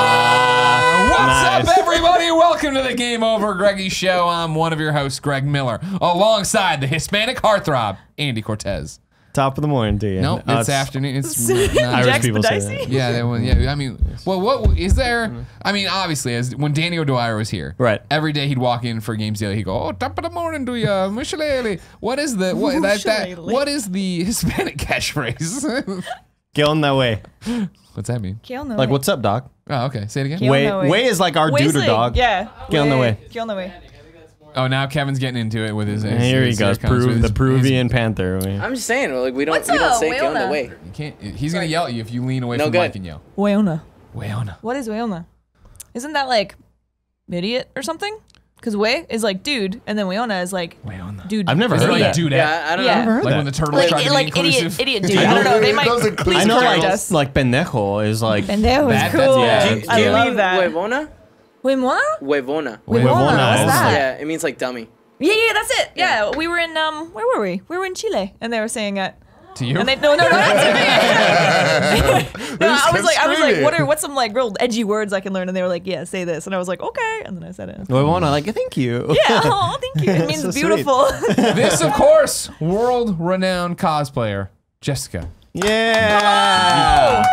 What's up, everybody? Welcome to the Game Over Greggy Show. I'm one of your hosts, Greg Miller, alongside the Hispanic heartthrob, Andy Cortez. Top of the morning to you. Nope, it's afternoon. It's Irish people say that. yeah. I mean, well, what is there? I mean, obviously, as when Danny O'Dwyer was here, Right. Every day he'd walk in for Games Daily. He'd go, "Oh, top of the morning to you, Mushalele." What is the what is the Hispanic catchphrase? Get on that way. What's that mean? Like, what's up, dog? Oh, okay. Say it again. Way is like our dude or dog. Yeah. Get on the way. Get on the way. Oh, now Kevin's getting into it with his. Here he goes. The Peruvian panther. I'm just saying, like we don't What's say up, "Get on the Weona?" way." You can't. He's gonna yell at you if you lean away No from the good. mic and yell. Weona. Weona. What is Weona? Isn't that like idiot or something? Because we is like dude, and then Weona is like Weona. dude. I've never Is it heard like that. dude? Yeah, I don't Yeah. know. Like when the turtles tried to be like inclusive. idiot dude. I don't know. They might please I know, correct like, us. like pendejo is like. Pendejo That- is cool. that's- Do I you love mean that. huevona? Weona? Huevona. Huevona. Huevona What's is that? Yeah, it means like dummy. Yeah, that's it. Yeah, we were in where were we? We were in Chile, and they were saying it. To you? And they no, not to me. No, I was like, what's some like real edgy words I can learn? And they were like, yeah, say this, and I was like, okay, and then I said it. We wanna like thank you. Yeah, oh, thank you. It means So sweet. beautiful. This, of course, world-renowned cosplayer Jessica. Yeah.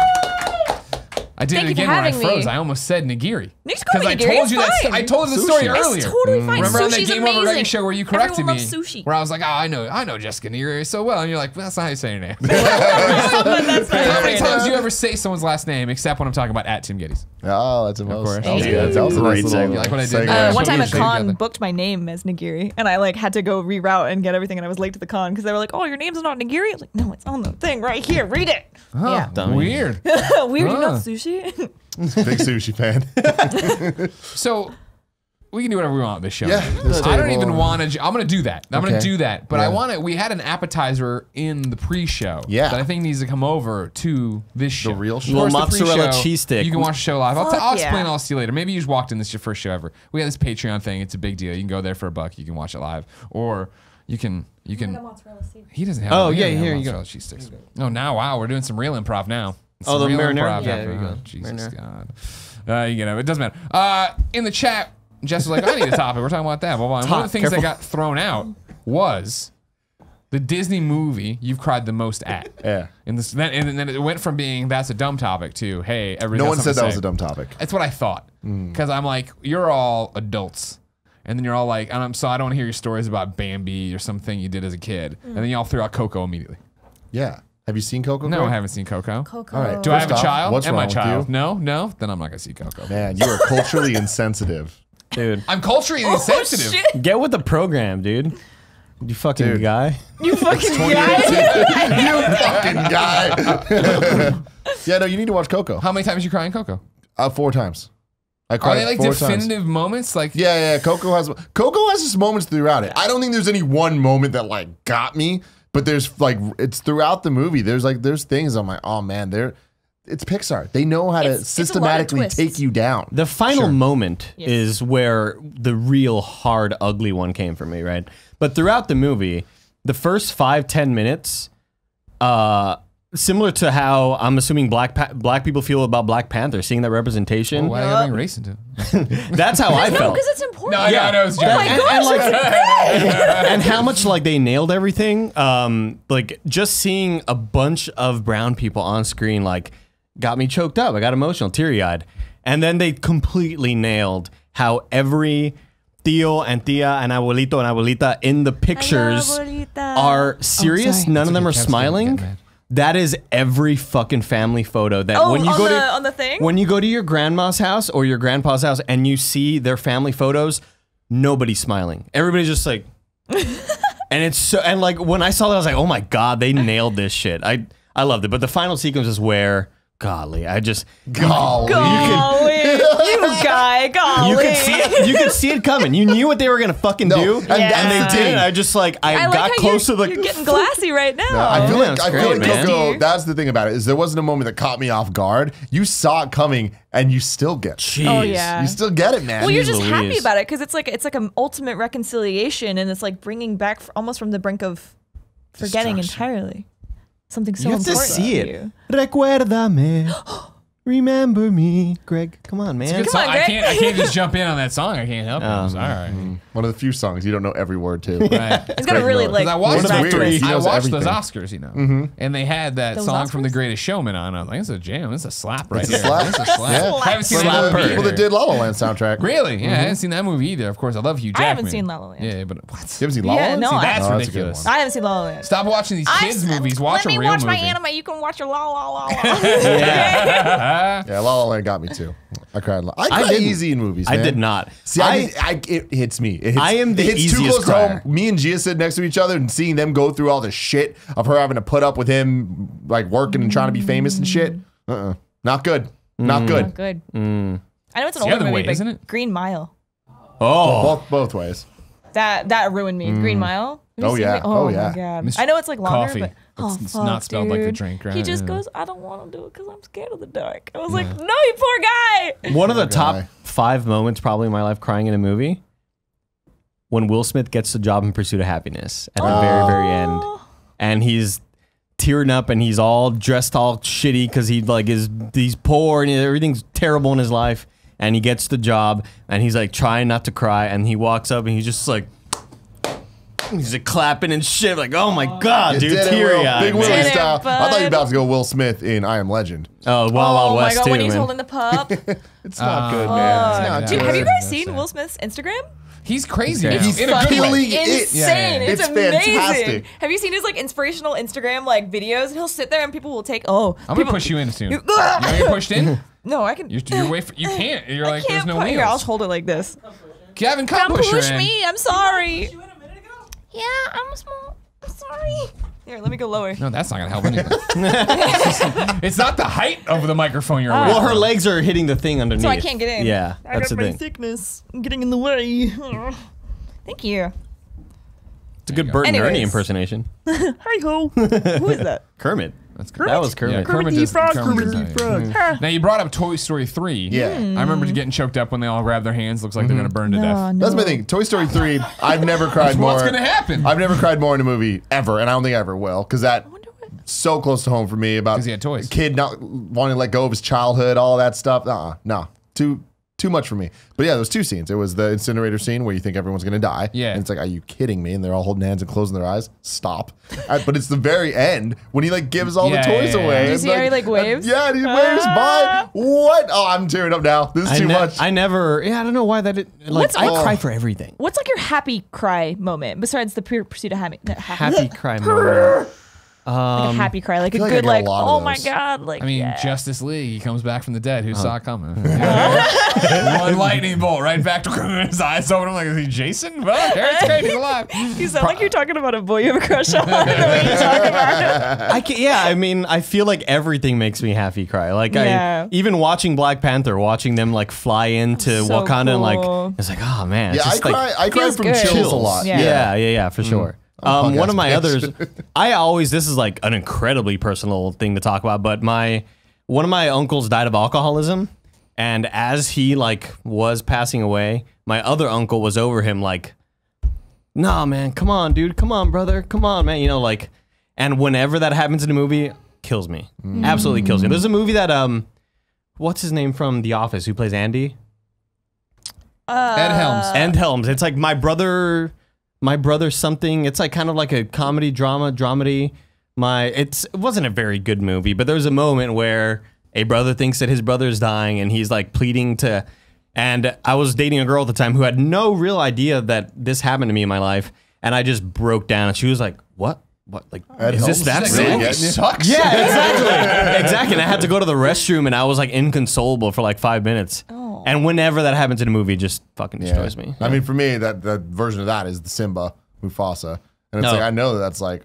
I did Thank it you for again when I having me. froze. I almost said nigiri. You just call me I nigiri, told it's you that. fine. I told him the story Sushi. earlier. It's totally fine. Remember on that Sushi's Game Over Greggy amazing. show where you corrected Everyone me? loves sushi. Where I was like, oh, I know Jessica Nigiri so well, and you're like, well, that's not how you say your name. That's How many times do you ever say someone's last name except when I'm talking about at Tim Geddes? Oh, that's a most. course. That was Hey. good. That was a Great nice little You like what I did segue. there? one Show time me a the con together. booked my name as Nigiri, and I like had to go reroute and get everything, and I was late to the con because they were like, "Oh, your name's not Nigiri." I was like, "No, it's on the thing right here. Read it." Huh, Dummy. weird. Yeah, weird. You know Huh. sushi. Big sushi fan. So we can do whatever we want with this show. Yeah, this I don't table. even want to. I'm going to do that. I'm going to Okay. do that. But I Yeah. want to. We had an appetizer in the pre-show. Yeah. That I think needs to come over to this show. real show? Of course, Little the mozzarella pre-show, cheese stick. You can watch the show live. I'll Fuck explain yeah. all this to you later. Maybe you just walked in. This is your first show ever. We got this Patreon thing. It's a big deal. You can go there for $1. You can watch it live, or you can. He doesn't have. Oh, he yeah, doesn't have here you go. mozzarella cheese sticks. Oh, now wow, we're doing some real improv now. Oh, Some the real marinara? improv Yeah, happening. there you go. Jesus Marinara. God. You know, it doesn't matter. In the chat, Jess was like, I need a topic. We're talking about that. Blah, blah. And one of the things that got thrown out was the Disney movie you've cried the most at. Yeah. And then it went from being that's a dumb topic to hey, everybody. No got one said something that to was say. a dumb topic. That's what I thought. Because I'm like, you're all adults. And then you're all like, so I don't want to hear your stories about Bambi or something you did as a kid. And then y'all threw out Coco immediately. Yeah. Have you seen Coco? No, Greg? I haven't seen Coco. Coco. All right. Do I have a First off, child? what's Am I wrong with child? you? No. Then I'm not gonna see Coco. Man, you are culturally insensitive. Dude. I'm culturally insensitive. Shit. Get with the program, dude. You fucking Dude. guy. You fucking guy. You fucking guy. Yeah, no, you need to watch Coco. How many times you cry in Coco? 4 times. I Are cried they like 4 times. definitive moments? Like Yeah. Coco has just moments throughout it. I don't think there's any one moment that like got me, but there's like it's throughout the movie. There's things I'm like, oh man, it's Pixar. They know how to It's a lot of systematically twists. take you down. The final moment Yes. is where the real hard, ugly one came for me, right? But throughout the movie, the first 5-10 minutes, similar to how I'm assuming black people feel about Black Panther, seeing that representation. why are you bring race into it? That's how I No, felt. because it's important. No, I know it's Oh my joking. gosh. And how much like they nailed everything. Like just seeing a bunch of brown people on screen like got me choked up. I got emotional, teary-eyed. And then they completely nailed how every tío and tía and abuelito and abuelita in the pictures are serious. sorry. None of them are Kev's gonna smiling. get mad. That is every fucking family photo that Oh, when you on go the thing? when you go to your grandma's house or your grandpa's house and you see their family photos, nobody's smiling. Everybody's just like and it's so and like when I saw that I was like, "Oh my god, they nailed this shit." I loved it. But the final sequence is where golly, I just Golly. Golly, you guy, golly. you could see it. You could see it coming. You knew what they were gonna fucking do, and and that's they the did. thing. I just like I I like got how close to the. you're getting glassy right now. I feel like that's great, man. Coco. That's the thing about it is there wasn't a moment that caught me off guard. You saw it coming, and you still get it. Jeez. Oh, yeah. You still get it, man. Well, you're Jeez just happy Louise. about it because it's like an ultimate reconciliation, and it's like bringing back almost from the brink of forgetting entirely something so You have to important see to it. you. Recuérdame. Remember me, Greg. Come on, man. Good Come song. on, I Greg. can't just jump in on that song. I can't help it. I'm sorry. One of the few songs you don't know every word to. Right. It's got to really Miller. like. 'Cause I watched, One of the those, weird- he I knows watched those everything. Oscars, you know, and they had that Those song from The Oscars? Greatest Showman on. I was like, "This is a jam. This is a slap right It's a here. slap. This is a slap." Yeah. I haven't seen One that of the movie people either. that did La La Land soundtrack. Really? Yeah, I haven't seen that movie either. Of course, I love Hugh I Jackman. haven't seen La La Land. Yeah, but what? You haven't seen La La Yeah, Land? no, See, I- that's Oh, that's a good ridiculous. one. I haven't seen La La Land. Stop watching these kids' movies. Watch Let me a real watch movie. my anime. You can watch your la la la la. Yeah, La La Land got me too. I cried. I cry didn't. easy in movies. I man. did not. See, it hits me. It hits, I am the it hits too easiest close to crier. home. Me and Gia sitting next to each other and seeing them go through all the shit of her having to put up with him, like working and trying to be famous and shit. Not good. Not good. Not good. I know it's an the older other movie, way, but isn't it? Green Mile. Oh, Both ways. That ruined me. Green Mile. Have you Oh, seen yeah. it? Oh, Oh, yeah. my god. Mr. I know it's like longer, Coffee. but It's fuck, not spelled like the dude. drink, right? He just Yeah. goes, I don't want to do it because I'm scared of the dark. I was like, no, you poor guy. one of the Poor top guy. 5 moments probably in my life crying in a movie when Will Smith gets the job in Pursuit of Happiness at the very end, and he's tearing up and he's all dressed all shitty because he's poor and everything's terrible in his life, and he gets the job and he's like trying not to cry, and he walks up and he's just like. He's like clapping and shit, like, oh my god, You dude, did it, teary Will. eyed. Big Willie Did it, style. I thought you were bud. about to go Will Smith in I Am Legend. Oh, Wild Oh Wild my West god, too, when he's man. holding the pup. It's not good, Oh, man. It's not dude, Dude, good. have you guys That's seen sad. Will Smith's Instagram? He's crazy. Yeah. It's He's in a good way. killing it. Insane. Yeah. It's It's amazing. fantastic. Have you seen his like inspirational Instagram like videos? And he'll sit there and people will take. Oh, I'm people, gonna push you in soon. You- You wanna get pushed in? No, I can. You're way. You can't. You're I like, can't there's no put here. I'll wheels. hold it like this. Kevin, come Come push her push in. me. I'm sorry. Yeah, I'm small. I'm sorry. Here, let me go lower. No, that's not gonna help anything. It's not the height of the microphone you're away Well, her from. legs are hitting the thing underneath. So I can't get in. Yeah, I that's got the my thing. thickness. I'm getting in the way. Thank you. It's a good you go. Bert and Ernie Anyways. impersonation. Hi ho. Who is that? Kermit. That's That was Kermit. Yeah, Kermit the just- Frog, Kermit Kermit just- the Frog. yeah. Now you brought up Toy Story 3. Yeah. I remember getting choked up when they all grab their hands. Looks like they're gonna burn to death. That's my thing. Toy Story 3, I've never cried more. What's gonna happen? I've never cried more in a movie ever, and I don't think I ever will, because that so close to home for me about 'Cause he had toys. a kid not wanting to let go of his childhood, all that stuff. No, too much for me. But yeah, those 2 scenes. It was the incinerator scene where you think everyone's gonna die. Yeah. And it's like, are you kidding me? And they're all holding hands and closing their eyes. Stop. But it's the very end when he like gives all Yeah, the toys yeah, yeah. away. Did you It's see how he, like, waves? Yeah, and he waves bye. What? Oh, I'm tearing up now. This is too much. I never. Yeah, I don't know why that. What's- I cry for everything. What's like your happy cry moment besides the pure pursuit of happiness? Happy cry moment. Like a happy cry, like a feel like I good, get a like, lot of oh my those. god, like. I mean, yeah. Justice League. He comes back from the dead. Who saw it coming? One lightning bolt right back to his eyes open. I'm like, is he Jason? Well, Eric's great. He's alive. You sound like you're talking about a boy you have a crush on. The way you talk about it. I can, yeah, I mean, I feel like everything makes me happy cry. Like Yeah. even watching Black Panther, watching them like fly into So Wakanda, and like cool. it's like, oh man, it's Yeah, I just, like, cry. I cry feels from good. chills a lot. Yeah. Yeah, for sure. punk One ass of my bitch. others, this is like an incredibly personal thing to talk about, but one of my uncles died of alcoholism, and as he like was passing away, my other uncle was over him like, nah, man, come on, dude, come on, brother, come on, man, like, and whenever that happens in a movie, kills me, absolutely kills me. There's a movie that what's his name from The Office who plays Andy? Ed Helms. And Helms. It's like my brother something. It's like kind of like a comedy dramedy. It wasn't a very good movie, but there's a moment where a brother thinks that his brother's dying and he's like pleading to, and I was dating a girl at the time who had no real idea that this happened to me in my life, and I just broke down and she was like, what? Like, Ed is this Helms that is sad? really Movie getting you. sucks. Yeah, exactly. And I had to go to the restroom and I was like inconsolable for like 5 minutes. Oh. And whenever that happens in a movie, it just fucking destroys me. I mean, for me, that version of that is the Simba Mufasa, and it's No. like I know that's like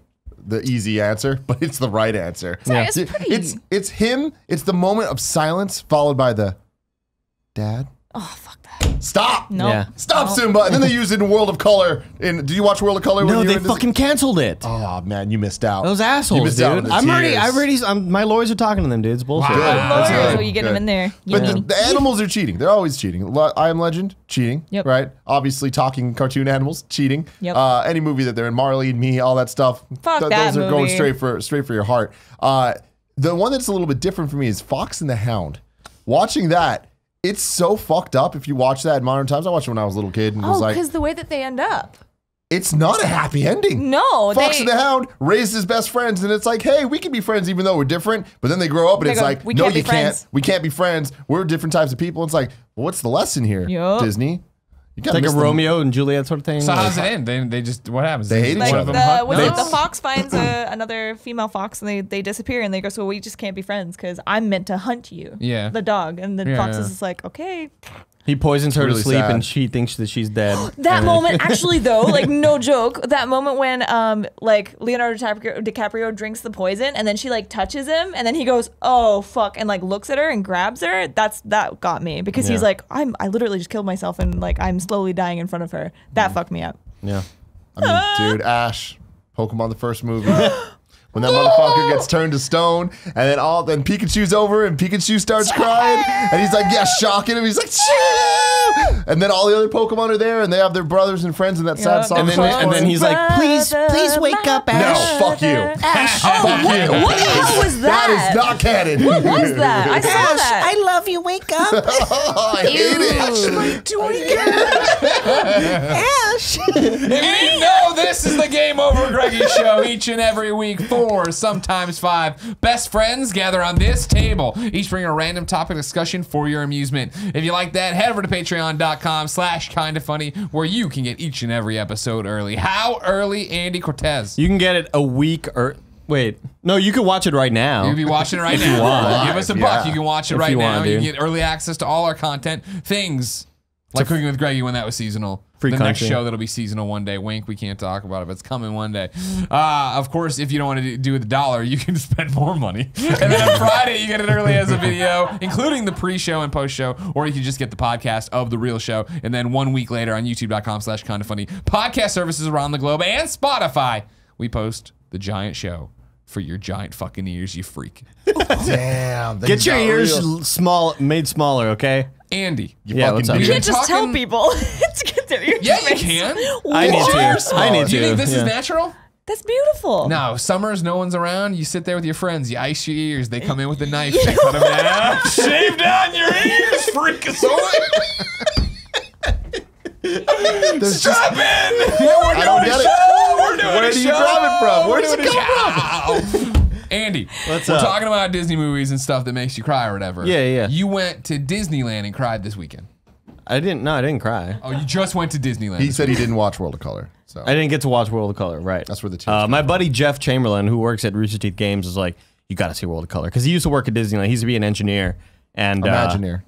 the easy answer, but it's the right answer. It's pretty. It's him. It's the moment of silence followed by the dad. Oh, fuck that. Stop. No. Yeah. Stop, Simba. And then they use it in World of Color. Did you watch World of Color? No, when you they were in fucking canceled it. Oh man, you missed out. Those You assholes, missed out on dude. the tears. My lawyers are talking to them, dude. It's bullshit. Wow. That's Lawyers, good. will you get Good. them in there? But You- the animals are cheating. They're always cheating. I Am Legend, cheating. Yep. Right? Obviously, talking cartoon animals, cheating. Yep. Any movie that they're in, Marley and Me, all that stuff. Fuck that Those are going movie. straight for your heart. The one that's a little bit different for me is Fox and the Hound. Watching that, it's so fucked up. If you watch that in modern times, I watched it when I was a little kid and was Oh, like, because the way that they end up. it's not a happy ending. No, Fox they- and the Hound raised his best friends, and it's like, hey, we can be friends even though we're different. But then they grow up, and They it's go, like, "We no, can't be you can't. friends." We can't be friends. We're different types of people. It's like, well, what's the lesson here, Yup. Disney? You It's gotta like a miss them. Romeo and Juliet sort of thing. So like- how's it end? They just what happens? They hate each Like other. the fox finds another female fox and they disappear and they go, so we just can't be friends because I'm meant to hunt you. Yeah. The dog. And then Yeah, Fox yeah. is just like, okay. He poisons her Really to sleep, sad. and she thinks that she's dead. That And then- moment, actually, though, like no joke, that moment when like Leonardo DiCaprio drinks the poison and then she like touches him and then he goes, oh fuck, and like looks at her and grabs her. That got me because he's Yeah. like, I literally just killed myself and like I'm slowly dying in front of her. That fucked me up. Yeah. I mean, dude, Ash, Pokemon the first movie. When that motherfucker gets turned to stone, and then Pikachu's over, and Pikachu starts crying, and he's like, yeah, shocking him. He's like, Choo! And then all the other Pokemon are there, and they have their brothers and friends in that sad Yeah. song. And then he's like, please wake up, Ash. no, fuck you. Ash. Fuck you. What the hell was that? That is not canon. What was that? I saw that. love you. Wake up, Oh, I hate it. Ash. If you know this is the Game Over Greggy show each and every week. 4, sometimes 5 best friends gather on this table. Each bring a random topic discussion for your amusement. If you like that, head over to patreon.com/kindafunny where you can get each and every episode early. How early, Andy Cortez? You can get it a week or wait. No, you can watch it right now. You'll be watching it right If now. you want. Give us a Yeah. buck. You can watch it If right you now. want, You dude. can get early access to all our content. Things like Cooking with Greggy when that was seasonal. Free the next content. show that'll be seasonal one day. Wink, we can't talk about it, but it's coming one day. Of course, if you don't want to do the $1, you can spend more money. And then on Friday, you get it early as a video, including the pre-show and post-show, or you can just get the podcast of the real show. And then 1 week later on youtube.com/kindafunny. Podcast services around the globe and Spotify. We post the giant show for your giant fucking ears, you freak. Damn. Get your ears made smaller, okay? Andy. Yeah, what's up? You We've been can't just tell talking- people to get their ears Yeah, you made. can. I need What? to. I need Do you to. think this Yeah. is natural? That's beautiful. No, summers, no one's around. You sit there with your friends. You ice your ears. They come in with a knife. They cut them down. Shave down your ears, freakazoid. Strap in. Yeah, we're I don't doing a get it. show. We're doing Where a do you show. grab it from? Where does We're it doing a come show. Andy, What's we're up? talking about Disney movies and stuff that makes you cry or whatever. Yeah, yeah. You went to Disneyland and cried this weekend. I didn't cry. Oh, you just went to Disneyland. He said he didn't watch World of Color. So I didn't get to watch World of Color, right? That's where the tears my buddy Jeff Chamberlain, who works at Rooster Teeth Games, is like, you got to see World of Color because he used to work at Disneyland. He used to be an engineer and Imagineer.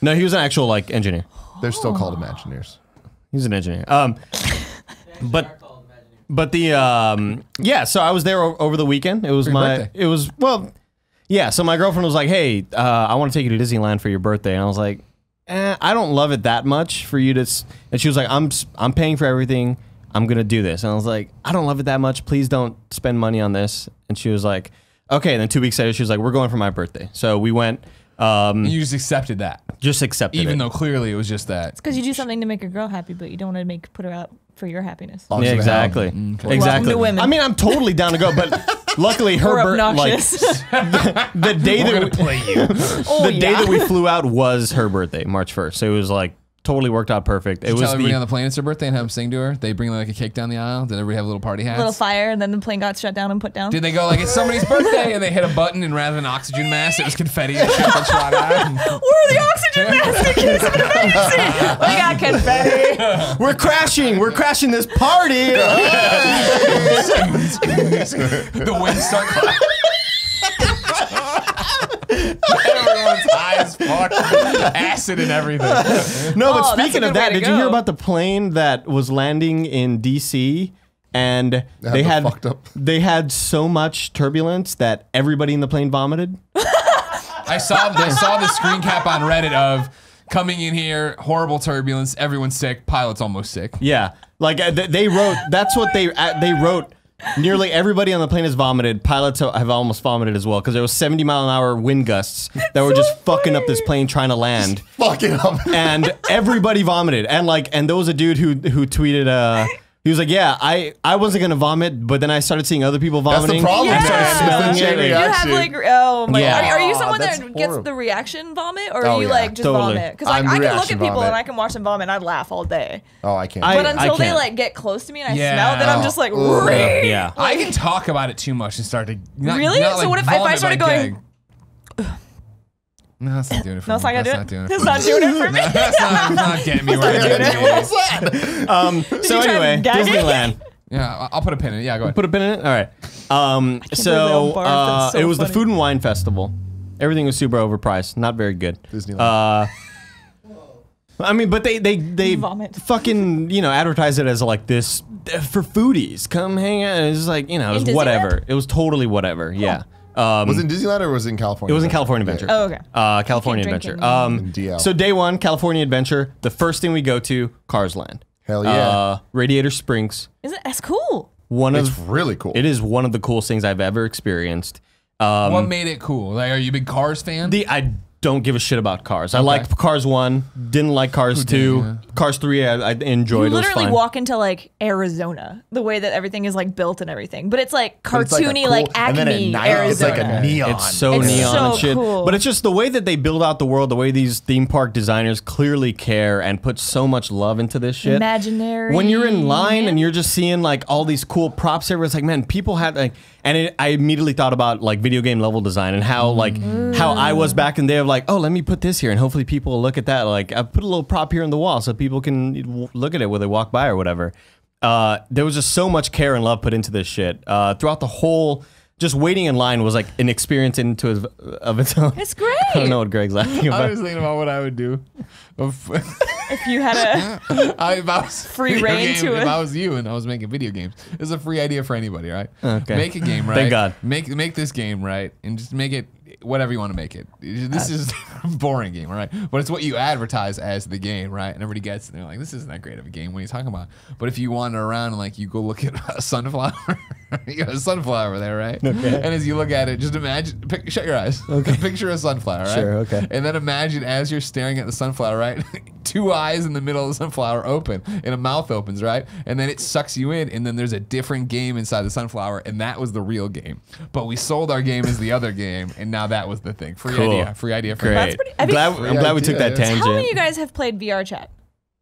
No, he was an actual like engineer. They're still called Imagineers. He's an engineer. But the yeah. So I was there over the weekend. It was For your birthday. it was yeah. So my girlfriend was like, hey, I want to take you to Disneyland for your birthday, and I was like, I don't love it that much for you to. And she was like, I'm paying for everything. I'm gonna do this. And I was like, I don't love it that much. Please don't spend money on this. And she was like, okay. And then 2 weeks later, she was like, we're going for my birthday. So we went. You just accepted that, Just accepted even it. though clearly it was just that. It's because you do something to make a girl happy, but you don't want to put her out for your happiness. Arms Yeah, of the exactly. Hound. Welcome Exactly. to women. I mean, I'm totally down to go, but luckily her We're like obnoxious. the day that we, Oh, the day yeah. that we flew out was her birthday, March 1st. So it was like totally worked out perfect. It Did you was tell everybody on the the plane it's her birthday and have them sing to her? They bring like a cake down the aisle. Did everybody have little party hats? little fire, and then the plane got shut down and put down. Did they go like it's somebody's birthday and they hit a button and rather than oxygen mask it was confetti and shit that shot out? Where are the oxygen masks in case of an emergency? We got confetti. we're crashing this party. The winds start clapping. Everyone's high as fuck. Acid and everything. No, but Oh, that's a speaking good of that, way to did you hear go. about the plane that was landing in DC and they had so much turbulence that everybody in the plane vomited. I saw the screen cap on Reddit of coming in here, horrible turbulence, everyone's sick, pilot's almost sick. Yeah, like they wrote. That's what they wrote. Nearly everybody on the plane has vomited. Pilots have almost vomited as well because there was 70-mile-an-hour wind gusts that were just fucking up this plane trying to land. Fucking up. And everybody vomited. And there was a dude who tweeted. He was like, "Yeah, I wasn't gonna vomit, but then I started seeing other people vomiting. That's the problem, I started man. smelling It's the it. chain You have reaction. like, oh my Yeah. God. Are you someone that's that gets horrible. the reaction vomit, or Oh, are you yeah. like just Totally. vomit? Because like I'm I can look reaction at people vomit. and I can watch them vomit and I laugh all day. Oh, I can't. But until they can't. like get close to me and I Yeah. smell, then I'm just like, Ugh. "Ree!" Yeah. I can talk about it too much and start to Really? So what if I started going? No, that's not doing it for No, it's me. not gonna That's do it. not doing It's not doing it for me. That's not getting me where it needs to be. What's that? So you try anyway, gagging? Disneyland. Yeah, I'll put a pin in it. Yeah, go ahead. Put a pin in it. All right. believe they all barfed. That's so it was the funny. Food and Wine Festival. Everything was super overpriced. Not very good. Disneyland. I mean, but they Vomit. fucking advertise it as like this for foodies. Come hang out. It's like it was In whatever. Disneyland? It was totally whatever. Yeah. Was it in Disneyland or was it in California? It was in California Adventure. Oh, okay. California Keep Adventure. drinking. In DL. So day one, California Adventure. The first thing we go to, Cars Land. Hell yeah. Radiator Springs. Isn't that's cool? It's really cool. It is one of the coolest things I've ever experienced. What made it cool? Like, are you a big Cars fan? I don't give a shit about Cars. I like Cars 1, didn't like Cars 2. yeah. Cars 3 I enjoyed. You It was literally fine. walk into like Arizona, the way that everything is like built and everything, but it's like But it's like a cartoony, cool- like and then at Acme, night, Arizona. it's like a neon. It's so It's neon so and shit. cool. But it's just the way that they build out the world, the way these theme park designers clearly care and put so much love into this shit. Imaginary. When you're in line and you're just seeing like all these cool props everywhere, it's like, man, people had like, I immediately thought about like video game level design and how how I was back in the day of like, oh, let me put this here and hopefully people will look at that. Like I put a little prop here on the wall so people can look at it when they walk by or whatever. There was just so much care and love put into this shit throughout the whole. Just waiting in line was like an experience of its own. It's great. I don't know what Greg's laughing I about. was thinking about what I would do. If you had a If I was Free video reign game- to If it. I was you and I was making video games, it's a free idea for anybody, right? Okay. Make a game, right? Thank God. Make this game, right? And just make it whatever you want to make it. This is a boring game, right? But it's what you advertise as the game, right? And everybody gets it. And they're like, this isn't that great of a game. What are you talking about? But if you wander around and like you go look at a sunflower, you got a sunflower there, right? Okay. And as you look at it, just imagine, shut your eyes. Okay. Picture a sunflower, right? Sure, okay. And then imagine as you're staring at the sunflower, right? Two eyes in the middle of the sunflower open and a mouth opens, right? And then it sucks you in, and then there's a different game inside the sunflower, and that was the real game. But we sold our game as the other game, and now that was the thing. Free Cool. idea. Free idea for Great. That's pretty- I mean- I'm glad we took that idea, yeah. tangent. How many of you guys have played VR chat?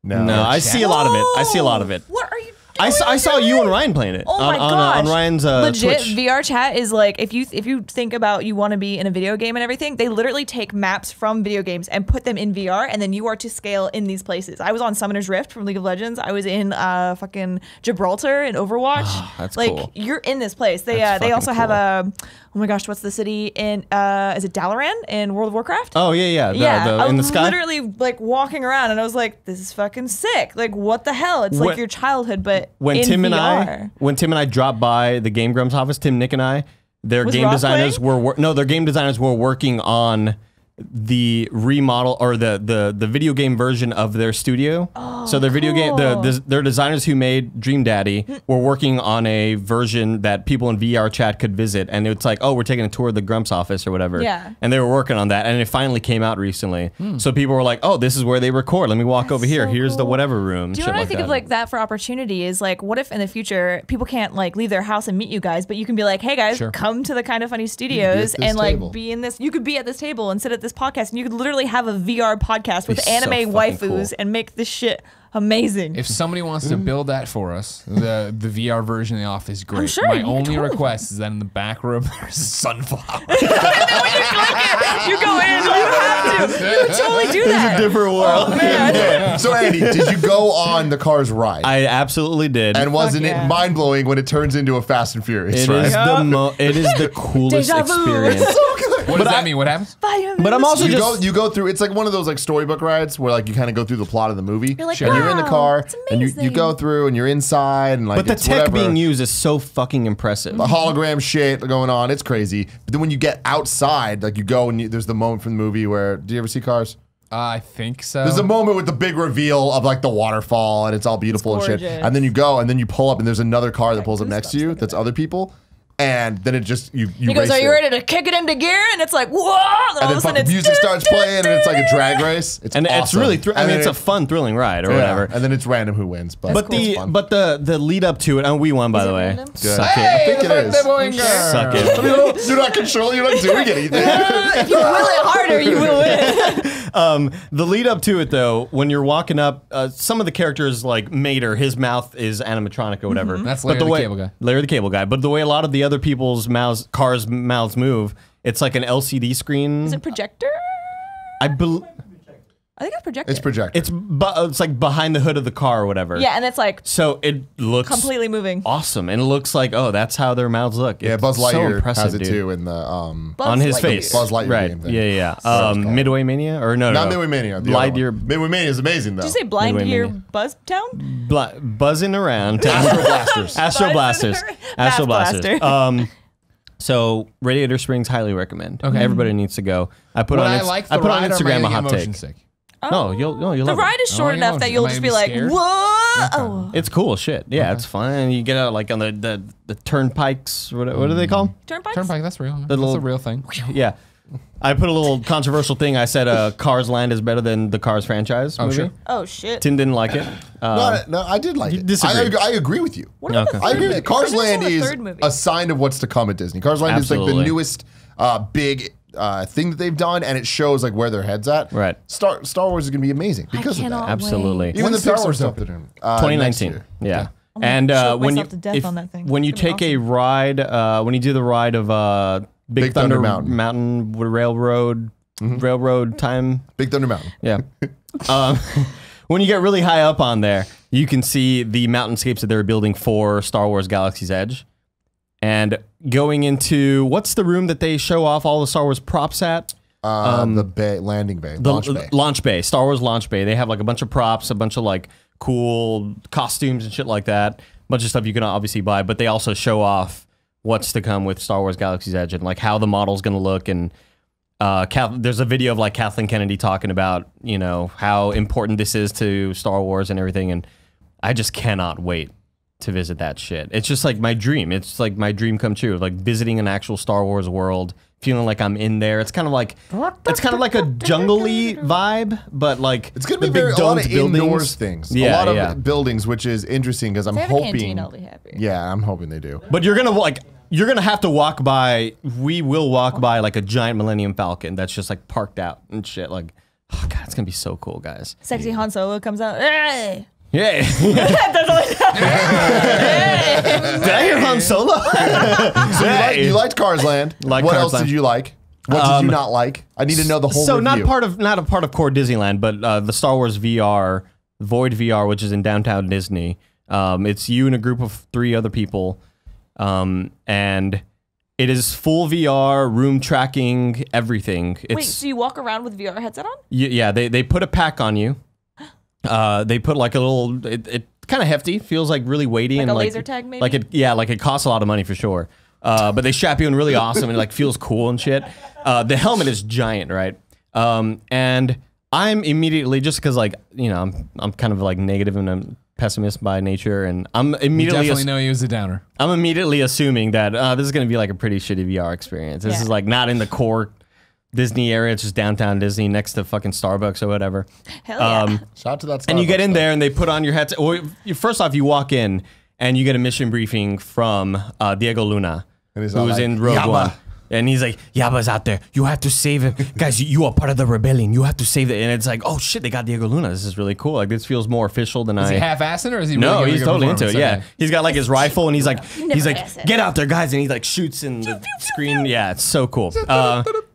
No, I see a lot of it. I see a lot of it. What are you doing? I saw you and Ryan playing it Oh my on gosh. Ryan's Legit Twitch. VR chat is like if you think about you want to be in a video game and everything, they literally take maps from video games and put them in VR, and then you are to scale in these places. I was on Summoner's Rift from League of Legends. I was in fucking Gibraltar in Overwatch. That's like cool. you're in this place. They That's they also fucking have cool. oh my gosh, what's the city in is it Dalaran in World of Warcraft? Oh yeah. Yeah, The, I in the was sky. literally like walking around, and I was like, "This is fucking sick! Like, what the hell? It's When- like your childhood, but When in Tim VR." and I dropped by the Game Grumps office, Tim, Nick, and I, their Was game Ross designers playing? their game designers were working on the remodel or the video game version of their studio. So their video game, cool. their designers who made Dream Daddy were working on a version that people in VR chat could visit, and it's like, oh, we're taking a tour of the Grumps office or whatever. Yeah. And they were working on that, and it finally came out recently. So people were like, oh, this is where they record. Let me walk over here. so Here's the cool. whatever room. Do you shit know what I like think that. of like that for opportunity is like, what if in the future people can't like leave their house and meet you guys, but you can be like, hey guys, Sure. come to the Kind of Funny Studios this and like table. be in this. You could be at this table and sit at this podcast, and you could literally have a VR podcast with Be so anime fucking waifus cool. and make this shit amazing. If somebody wants to build that for us, the VR version of the office is great. sure, My you only totally- request is that in the back room there's a sunflower. you go in, you have to. You would totally do that. different world. Man. So Andy, did you go on the Cars ride? I absolutely did. and wasn't yeah. it mind blowing when it turns into a Fast and Furious? It right? is it is the coolest Deja vu. experience. So good. What does that mean? What happens? But I'm also You go through. It's like one of those like storybook rides where like you kind of go through the plot of the movie. You're like, and you're in the wow, car it's and you amazing. go through and you're inside and like. But the it's tech whatever. being used is so fucking impressive. The hologram shit going on. It's crazy. But then when you get outside, like you go and there's the moment from the movie where. Do you ever see Cars? I think so. There's a moment with the big reveal of like the waterfall and it's all beautiful and shit. gorgeous. And then you go and then you pull up and there's another car that pulls up next to you that's other people. And then it just you He goes, race "Are you it. ready to kick it into gear?" And it's like, "Whoa!" And And all of then a sudden, fucking it's music starts playing and it's like a drag race. It's And it's awesome. really, I And mean, then it's a fun, thrilling ride or yeah, whatever. And then it's random who wins. But But fun. the lead up to it, and we won by Is the it way. random? Good. Suck I it. think it is. Suck it. I mean, you're not controlling. You're not doing anything. If you will it harder, you will win. The lead up to it, though, when you're walking up, some of the characters, like Mater, his mouth is animatronic or whatever. That's But Larry the way, Cable Guy. Larry the Cable Guy. But the way a lot of the other people's cars' mouths move, it's like an LCD screen. Is it projector? I believe I think it's projector. It's projected. it's like behind the hood of the car or whatever. Yeah, and it's like So it looks completely moving. awesome, and it looks like that's how their mouths look. Yeah, It's Buzz so Lightyear impressive, has it dude. too in the Buzz On his Lightyear. face. Buzz Lightyear Right. game thing. Yeah, yeah. Whatever it's called. Midway Mania or no, Not no. Midway Mania. The other Lightyear one. Midway Mania is amazing though. Did you say Blind Midway Gear Mania. Buzz Town? Buzzing around. Astro Blasters. Astro Blasters. Astro Blaster. Blasters. So Radiator Springs, highly recommend. Okay. Everybody needs to go. I put Would on I Inst- like the I put on ride or am I Instagram a gonna hot get motion take. sick? No, you'll The love ride it. is short Oh, enough yeah, that you'll am I just gonna be be like, scared? "Whoa!" It's cool shit. Yeah, it's fun. And you get out like on the turnpikes. What do they call 'em? Turnpikes. Turnpike, that's real. That's little- a real thing. Yeah. I put a little controversial thing. I said Cars Land is better than the Cars franchise movie. sure. Oh shit! Tim didn't like it. No, I did like you it. disagree. I agree with you. What about Okay. the I third agree. movie? Cars I never saw Land the is third movie. a sign of what's to come at Disney. Cars Land is like the Absolutely. newest big thing that they've done, and it shows like where their heads at. Right. Star Wars is going to be amazing because of cannot that. Absolutely. wait. Even When's the Star Pixar Wars stuff open? they're doing. 2019. Next year. Yeah. gonna And choke when you myself to death on that thing. when you It's gonna take be a ride, when you do the ride of Big Thunder Thunder Mountain. Railroad time. Big Thunder Mountain. Yeah. When you get really high up on there, you can see the mountainscapes that they were building for Star Wars Galaxy's Edge. And going into what's the room that they show off all the Star Wars props at? The landing bay, Launch bay, Star Wars launch bay. They have like a bunch of props, a bunch of like cool costumes and shit like that. A bunch of stuff you can obviously buy, but they also show off what's to come with Star Wars Galaxy's Edge and like how the model's going to look. And there's a video of like Kathleen Kennedy talking about, you know, how important this is to Star Wars and everything. And I just cannot wait to visit that shit. It's just like my dream. It's like my dream come true. Like visiting an actual Star Wars world, feeling like I'm in there. It's kind of like a jungle-y vibe, but like It's going to the be big a lot of domed buildings. indoors things. Yeah, a lot of yeah. buildings, which is interesting because I'm If they have a hoping. canteen, I'll be happy. Yeah, I'm hoping they do. But you're gonna have to walk by. We will walk by like a giant Millennium Falcon that's just like parked out and shit. Like, oh god, it's gonna be so cool, guys. Sexy Han Solo comes out. Hey! Yeah. That's all Did I hear Han Solo? You liked Cars Land. Like what Cars else Land. did you like? What did you not like? I need to know the whole So review. not a part of core Disneyland, but the Star Wars VR, Void VR, which is in downtown Disney. It's you and a group of 3 other people, and it is full VR, room tracking, everything. It's Wait, so you walk around with VR headset on? yeah. They put a pack on you. They put like a little. It kind of hefty. Feels like really weighty Like and a like laser tag, maybe? Like it costs a lot of money for sure. But they strap you in really awesome and it like feels cool and shit. The helmet is giant, right? And I'm immediately just because like you know I'm kind of like negative and I'm pessimist by nature, and I'm We immediately definitely know he was a downer. I'm immediately assuming that this is gonna be like a pretty shitty VR experience. This Yeah. is like not in the core Disney area. It's just downtown Disney next to fucking Starbucks or whatever. Hell yeah. Shout out to that. And you get Starbucks in stuff. there and they put on your headset. Well, first off, you walk in and you get a mission briefing from Diego Luna, And he's all who's like, in Rogue "Yabba." One. And he's like, Yabba's out there. You have to save him. Guys, you are part of the rebellion. You have to save it. And it's like, oh shit, they got Diego Luna. This is really cool. Like, this feels more official than Is he I... half-assing or is he No, really he's giving a totally into it. performance? Yeah, Okay. he's got like his rifle, and he's like, acid. get out there, guys, and he like shoots in the screen. Yeah, it's so cool.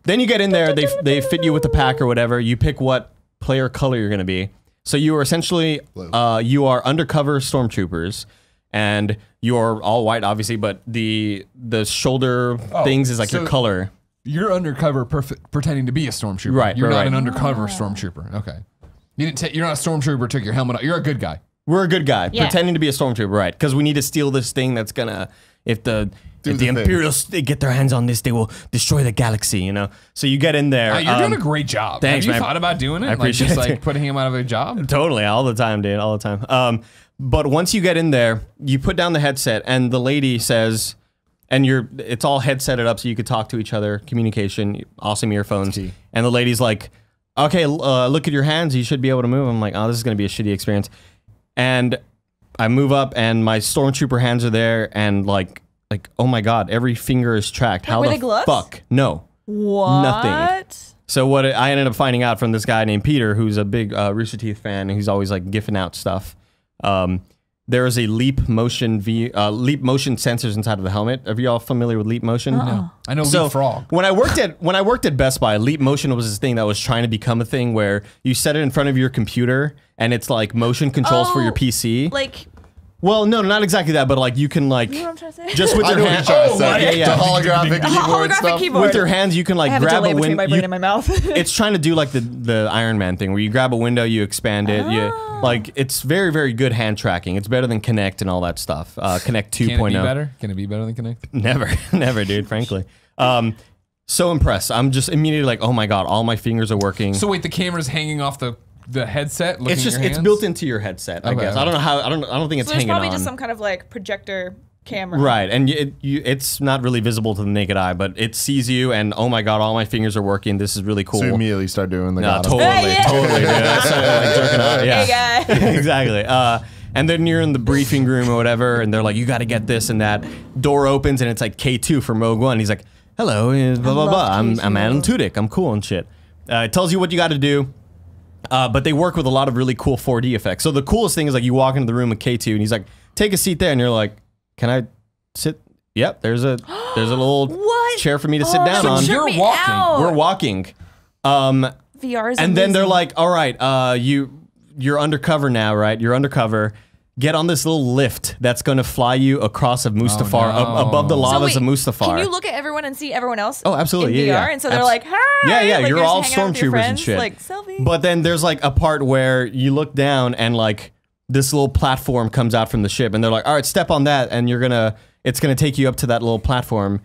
Then you get in there, they fit you with the pack or whatever. You pick what player color you're gonna be. So you are essentially you are undercover stormtroopers, and you are all white, obviously, but the shoulder things is like your so- color. You're undercover pretending to be a stormtrooper. Right, You're right, not right. an undercover stormtrooper. Okay. You're not a stormtrooper, took your helmet off. You're a good guy. We're a good guy, Yeah. pretending to be a stormtrooper, right? Because we need to steal this thing that's gonna, if the thing. Imperials get their hands on this, they will destroy the galaxy, you know? So you get in there. You're doing a great job. thanks, Have you man. thought about doing it? I appreciate like, just it. like putting him out of a job? Totally, all the time, dude, all the time. But once you get in there, you put down the headset, and the lady says, and it's all headsetted up so you could talk to each other, communication, awesome earphones. key. And the lady's like, okay, look at your hands, you should be able to move. I'm like, oh, this is gonna be a shitty experience. And I move up, and my stormtrooper hands are there, and like, oh my god, every finger is tracked. How were the they gloves? fuck? No. What? Nothing. So what I ended up finding out from this guy named Peter, who's a big Rooster Teeth fan, and he's always like gifting out stuff. There is a leap motion sensors inside of the helmet. Are y'all familiar with leap motion? No. I know So Leapfrog. when I worked at Best Buy, leap motion was this thing that was trying to become a thing where you set it in front of your computer and it's like motion controls for your PC. Like, Well, no, not exactly that, but like you can like you know what I'm trying to say? just with I your know what you're hands. trying to say. yeah, yeah. The holographic keyboard holographic stuff. keyboard. With your hands, you can like I have a grab delay a between my window. brain and my mouth. It's trying to do like the Iron Man thing where you grab a window, you expand it. You like it's very very good hand tracking. It's better than Kinect and all that stuff. Kinect 2.0. Can it be better? Can it be better than Kinect? Never, dude. Frankly, so impressed. I'm just immediately like, oh my god, all my fingers are working. So wait, the camera's hanging off the headset. Looking it's just at your it's hands? built into your headset. I Okay, guess okay. I don't know how. I don't think it's So there's hanging probably on. just some kind of like projector camera. Right, and it's not really visible to the naked eye, but it sees you, and oh my god, all my fingers are working. This is really cool. So you immediately start doing the No, god. totally, Yeah. totally, dude. I started, like, jerking off. Yeah. Hey guy. Exactly. And then you're in the briefing room or whatever, and they're like, you got to get this and that. Door opens, and it's like K2 from Rogue One. He's like, hello, blah, blah, blah. I'm K2. Adam Tudyk. I'm cool and shit. It tells you what you got to do. But they work with a lot of really cool 4D effects. So the coolest thing is like you walk into the room with K2, and he's like, take a seat there. And you're like, can I sit? Yep, there's a little What? chair for me to sit down that on. tripped You're me walking. out. We're walking. VR is And then they're amazing. like, all right, you're undercover now, right? You're undercover. Get on this little lift that's going to fly you across of Mustafar, no. above the So lavas wait, of Mustafar. Can you look at everyone and see everyone else? Oh, absolutely, In yeah, VR? yeah. And so they're like, hi. Yeah, yeah, Like, you're just all hanging out with your stormtroopers and friends, shit. Like selfie. But then there's like a part where you look down and like this little platform comes out from the ship, and they're like, all right, step on that, and it's gonna take you up to that little platform.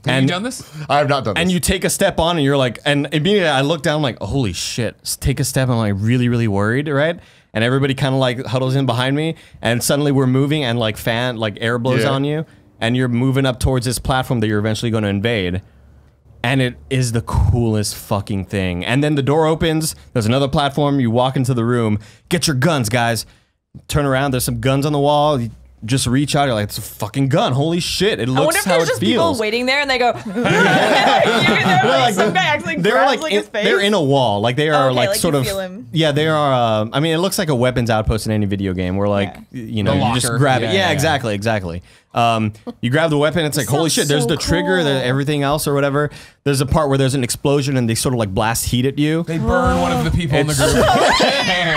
Have you done this? I have not done this. And you take a step on, and you're like, and immediately I look down, I'm like, holy shit, take a step. I'm like really, really worried, right? And everybody kind of like huddles in behind me, and suddenly we're moving, and like air blows Yeah. on you, and you're moving up towards this platform that you're eventually going to invade. And it is the coolest fucking thing. And then the door opens, there's another platform, you walk into the room, get your guns, guys. Turn around, there's some guns on the wall. You just reach out, you're like, it's a fucking gun. Holy shit, it I wonder looks if how there's it just people feels. waiting there and they go, like, some guy actually grabs like his face. they're in a wall, like they are Okay, like like sort you of feel him. yeah, they are. I mean, it looks like a weapons outpost in any video game where like you know The you just locker. grab it. Yeah, Yeah, yeah. exactly. You grab the weapon, it's like holy sounds shit. There's so the trigger, cool. everything else or whatever. There's a part where there's an explosion and they sort of like blast heat at you. They burn one of the people in the group.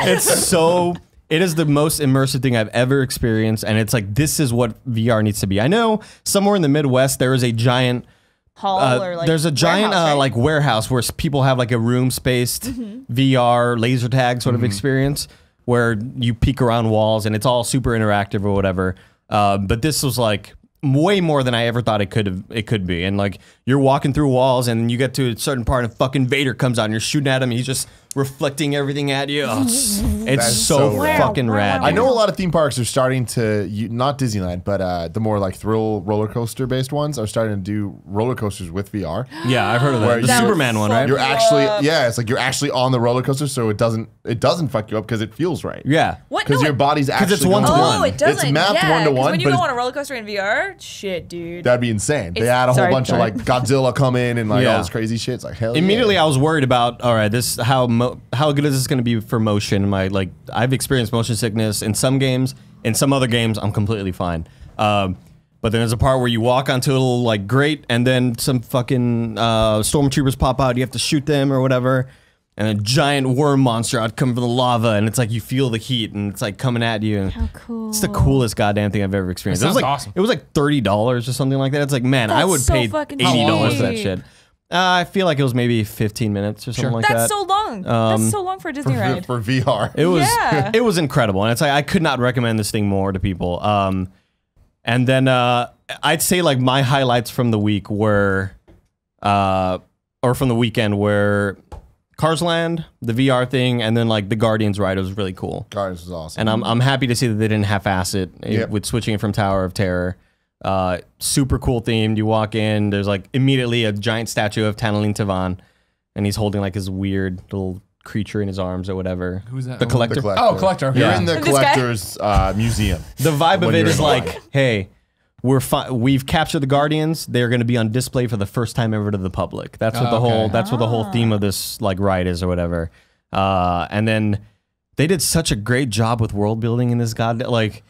It's so. It is the most immersive thing I've ever experienced, and it's like this is what VR needs to be. I know somewhere in the Midwest there is a giant. Hall or like There's a giant warehouse, right? like warehouse where people have like a room spaced VR laser tag sort of experience where you peek around walls and it's all super interactive or whatever. But this was like way more than I ever thought it could be. And like you're walking through walls and you get to a certain part and fucking Vader comes out and you're shooting at him. And he's just reflecting everything at you. Oh, it's That's so so rad. fucking rad. I know a lot of theme parks are starting to, not Disneyland, but the more like thrill roller coaster based ones are starting to do roller coasters with VR. Yeah, I've heard of Where that. The you- Superman one, right? You're actually, it's like you're actually on the roller coaster, so it doesn't fuck you up because it feels right. Yeah. What? Because No, your body's actually it's one to going one. Oh, it doesn't. It's mapped yeah, 'cause 1-to-1, when you but go it's- on a roller coaster in VR, shit, dude. That'd be insane. They It's- had a whole sorry, bunch of sorry. like Godzilla come in and like Yeah. all this crazy shit. It's like hell. Immediately, yeah. I was worried about. All right, this how good is this going to be for motion? I've experienced motion sickness in some games. In some other games, I'm completely fine. But then there's a part where you walk onto a little like grate, and then some fucking stormtroopers pop out. You have to shoot them or whatever, and a giant worm monster out come from the lava, and it's like you feel the heat, and it's like coming at you. How cool. It's the coolest goddamn thing I've ever experienced. That It was sounds like awesome. It was like $30 or something like that. It's like man, I That's would so pay fucking $80 for that cheap. shit. I feel like it was maybe 15 minutes or something like That's that. so long. That's so long for a Disney ride. For VR. It was Yeah. it was incredible, and it's like I could not recommend this thing more to people. And then I'd say like my highlights from the week were, or from the weekend were Cars Land, the VR thing, and then like the Guardians ride was really cool. Guardians was awesome. And I'm happy to see that they didn't half-ass it Yep. with switching it from Tower of Terror. Super cool themed. You walk in, there's like immediately a giant statue of Tanaline Tavan, and he's holding like his weird little creature in his arms or whatever. Who's that? The Collector. Oh, Collector. You're Yeah. in the This guy? collector's museum. The vibe When of it you're is in like, line. hey, we've captured the Guardians. They're going to be on display for the first time ever to the public. That's what the whole theme of this like ride is or whatever. And then they did such a great job with world building in this like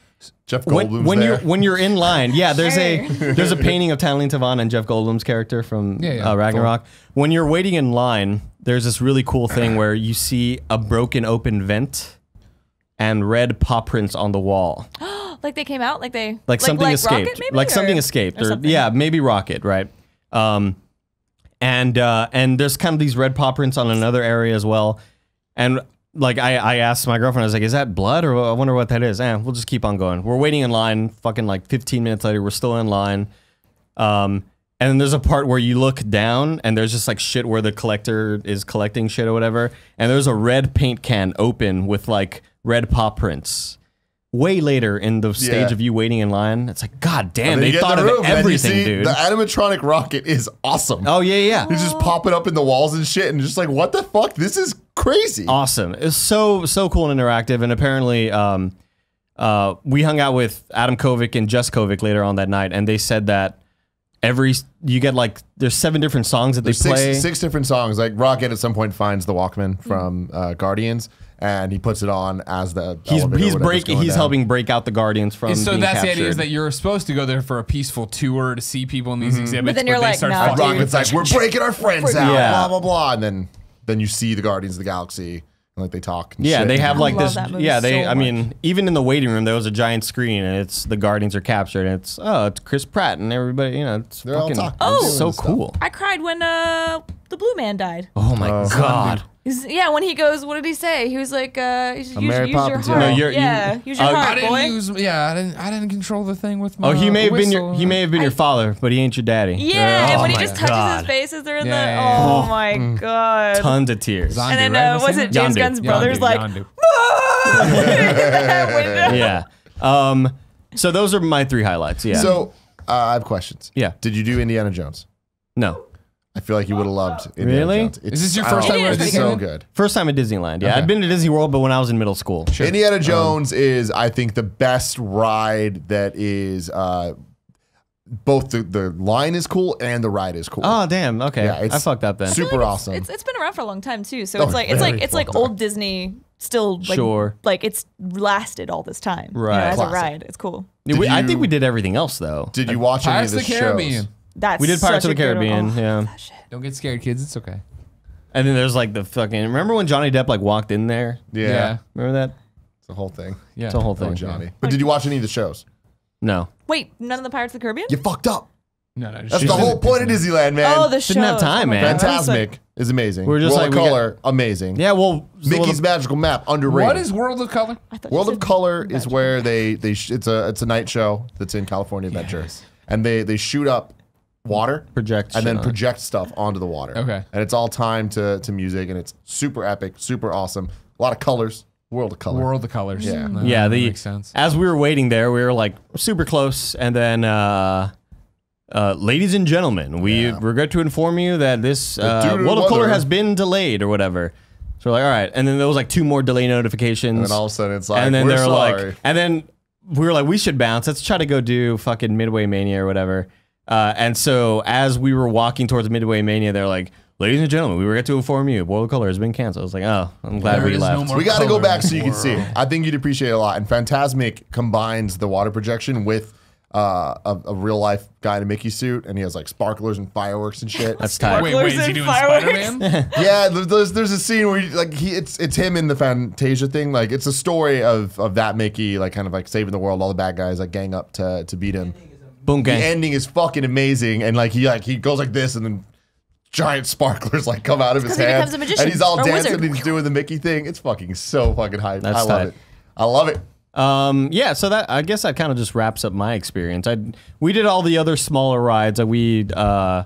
Jeff Goldblum's when there. you're in line. Yeah, there's Sure. there's a painting of Tanaline Tavan and Jeff Goldblum's character from Yeah, Ragnarok. When you're waiting in line, there's this really cool thing where you see a broken open vent and red paw prints on the wall. Like they came out, Like something escaped. Rocket, maybe, like something or- escaped. or Or something. yeah, maybe Rocket, right? And there's kind of these red paw prints on another area as well. And like I asked my girlfriend, I was like, is that blood? Or I wonder what that is. We'll just keep on going. We're waiting in line, fucking like 15 minutes later, we're still in line. And then there's a part where you look down and there's just like shit where the collector is collecting shit or whatever. And there's a red paint can open with like red paw prints. Way later in the stage Yeah. of you waiting in line, it's like, God damn, And then they you get thought in of the room, and you everything, see dude. The animatronic rocket is awesome. Oh, yeah. He's just popping up in the walls and shit, and just like, what the fuck? This is crazy. Awesome. It's so cool and interactive. And apparently, we hung out with Adam Kovic and Jess Kovic later on that night, and they said that you get like, there's 7 different songs that There's they play. six different songs. Like Rocket at some point finds the Walkman from Guardians, and he puts it on as the He's elevator or whatever's going down. helping break out the Guardians from So being that's captured. the idea, is that you're supposed to go there for a peaceful tour to see people in these exhibits. But then you're they like, start nah, fucking dude. Rocket's like, we're breaking our friends out, Yeah. blah blah blah, and then you see the Guardians of the Galaxy, and like they talk. And Yeah, shit. they have like love this. that movie Yeah, so I mean, much. even in the waiting room, there was a giant screen, and it's the Guardians are captured, and it's Chris Pratt and everybody. You know, it's They're all fucking talking, doing so stuff. cool. I cried when the blue man died. Oh my God. Yeah, when he goes, what did he say? He was like, use Mary your Poppins, heart. yeah. No, you're- yeah, you- use your I heart, I didn't boy. use. Yeah, I didn't control the thing with my. Oh, he may have been whistle. your your father, but he ain't your daddy. Yeah, and Oh when he my just touches God. his face as they're in Yeah, the. yeah, yeah. Oh my God. Tons of tears. Yondu, And then right? was it James Yondu. Gunn's Yondu, brother's like, Yondu. that window. Yeah. So those are my 3 highlights. Yeah. So I have questions. Yeah. Did you do Indiana Jones? No. I feel like you would have loved Indiana Really? Jones. It's, Is this your I first don't time know, at It's Disneyland? so good. First time at Disneyland. Yeah. Okay. I'd been to Disney World, but when I was in middle school. Sure. Indiana Jones is, I think, the best ride that is. Both the line is cool and the ride is cool. Oh damn. Okay. Yeah, it's I fucked up then. super awesome. It's been around for a long time too. So Oh, it's like very it's like long old time. Disney still like Sure. like it's lasted all this time. you know, Right. as a Classic. ride. It's cool. I you- think we did everything else though. Did you watch any of Pirates the of the Caribbean. shows? That's We did Pirates such of the a good one. Caribbean. Oh, Yeah. that shit. Don't get scared, kids. It's okay. And then there's like the fucking. Remember when Johnny Depp like walked in there? Yeah, Remember that? it's the whole thing. Yeah. It's a whole Oh, thing. Johnny. But did you watch any of the shows? No. Wait, none of the Pirates of the Caribbean? You fucked up. No. That's she's the in whole it. point of Disneyland, man. Oh, the show. Didn't have time, man. Fantasmic is amazing. We're just World like, of we got- Color, amazing. Yeah. Well. Mickey's Magical Map, underrated. What is World of Color? World of Color is where it's a night show that's in California Adventure, and they shoot up water, Project and shit then on it. project stuff onto the water. Okay. and it's all timed to music, and it's super epic, super awesome. A lot of colors. World of Color. World of Colors. Yeah. No, Yeah. that The makes sense. as we were waiting there, we were like super close, and then. Ladies and gentlemen, we regret to inform you that this Due to World of Color weather- has been delayed or whatever. So we're like, all right. And then there was like 2 more delay notifications. And then all of a sudden it's like, and then we're they're sorry. like, and then we were like, we should bounce. Let's try to go do fucking Midway Mania or whatever. And so as we were walking towards Midway Mania, they're like, ladies and gentlemen, we regret to inform you, World of Color has been canceled. I was like, oh, I'm glad There we is left. no more we got to go color back in so you the can see it. world. I think you'd appreciate it a lot. And Fantasmic combines the water projection with a real life guy in a Mickey suit, and he has like sparklers and fireworks and shit. That's tight. Wait, is he and doing fireworks. Spider-Man? Yeah, there's a scene where it's him in the Fantasia thing. Like it's a story of that Mickey like kind of like saving the world. All the bad guys like gang up to beat him. Boom The gang. ending is fucking amazing, and like he goes like this and then giant sparklers like come out of his 'cause he hands, becomes a magician and he's all or a dancing wizard. and he's doing the Mickey thing. It's fucking so fucking hype. That's I love tight. it. I love it. Yeah, so that I guess that kind of just wraps up my experience. We did all the other smaller rides. I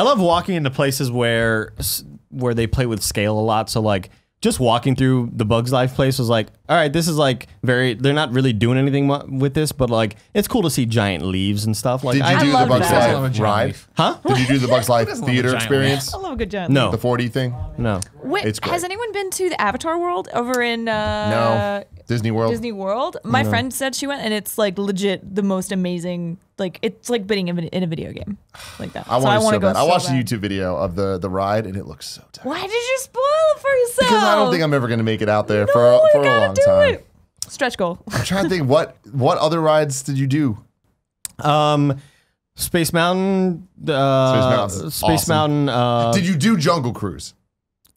love walking into places where they play with scale a lot. So like just walking through the Bugs Life place was like, all right, this is like they're not really doing anything with this, but like it's cool to see giant leaves and stuff. Like Did you I do the love Bugs that. I love a Life giant ride? leaf. huh? Did you do the Bugs Life doesn't love a theater giant experience? I love a good giant. No. The 4D thing? No. Wait, It's great. has anyone been to the Avatar World over in No. Disney World? Disney World? My friend said she went, and it's like legit the most amazing. Like it's like being in a video game, like that. I want to so go. bad. I watched bad. the YouTube video of the ride, and it looks so tight. Why did you spoil it for yourself? Because I don't think I'm ever going to make it out there No, for you a gotta long do time. it. Stretch goal. I'm trying to think what other rides did you do? Space Mountain. Mountain's Space awesome. Mountain. Did you do Jungle Cruise?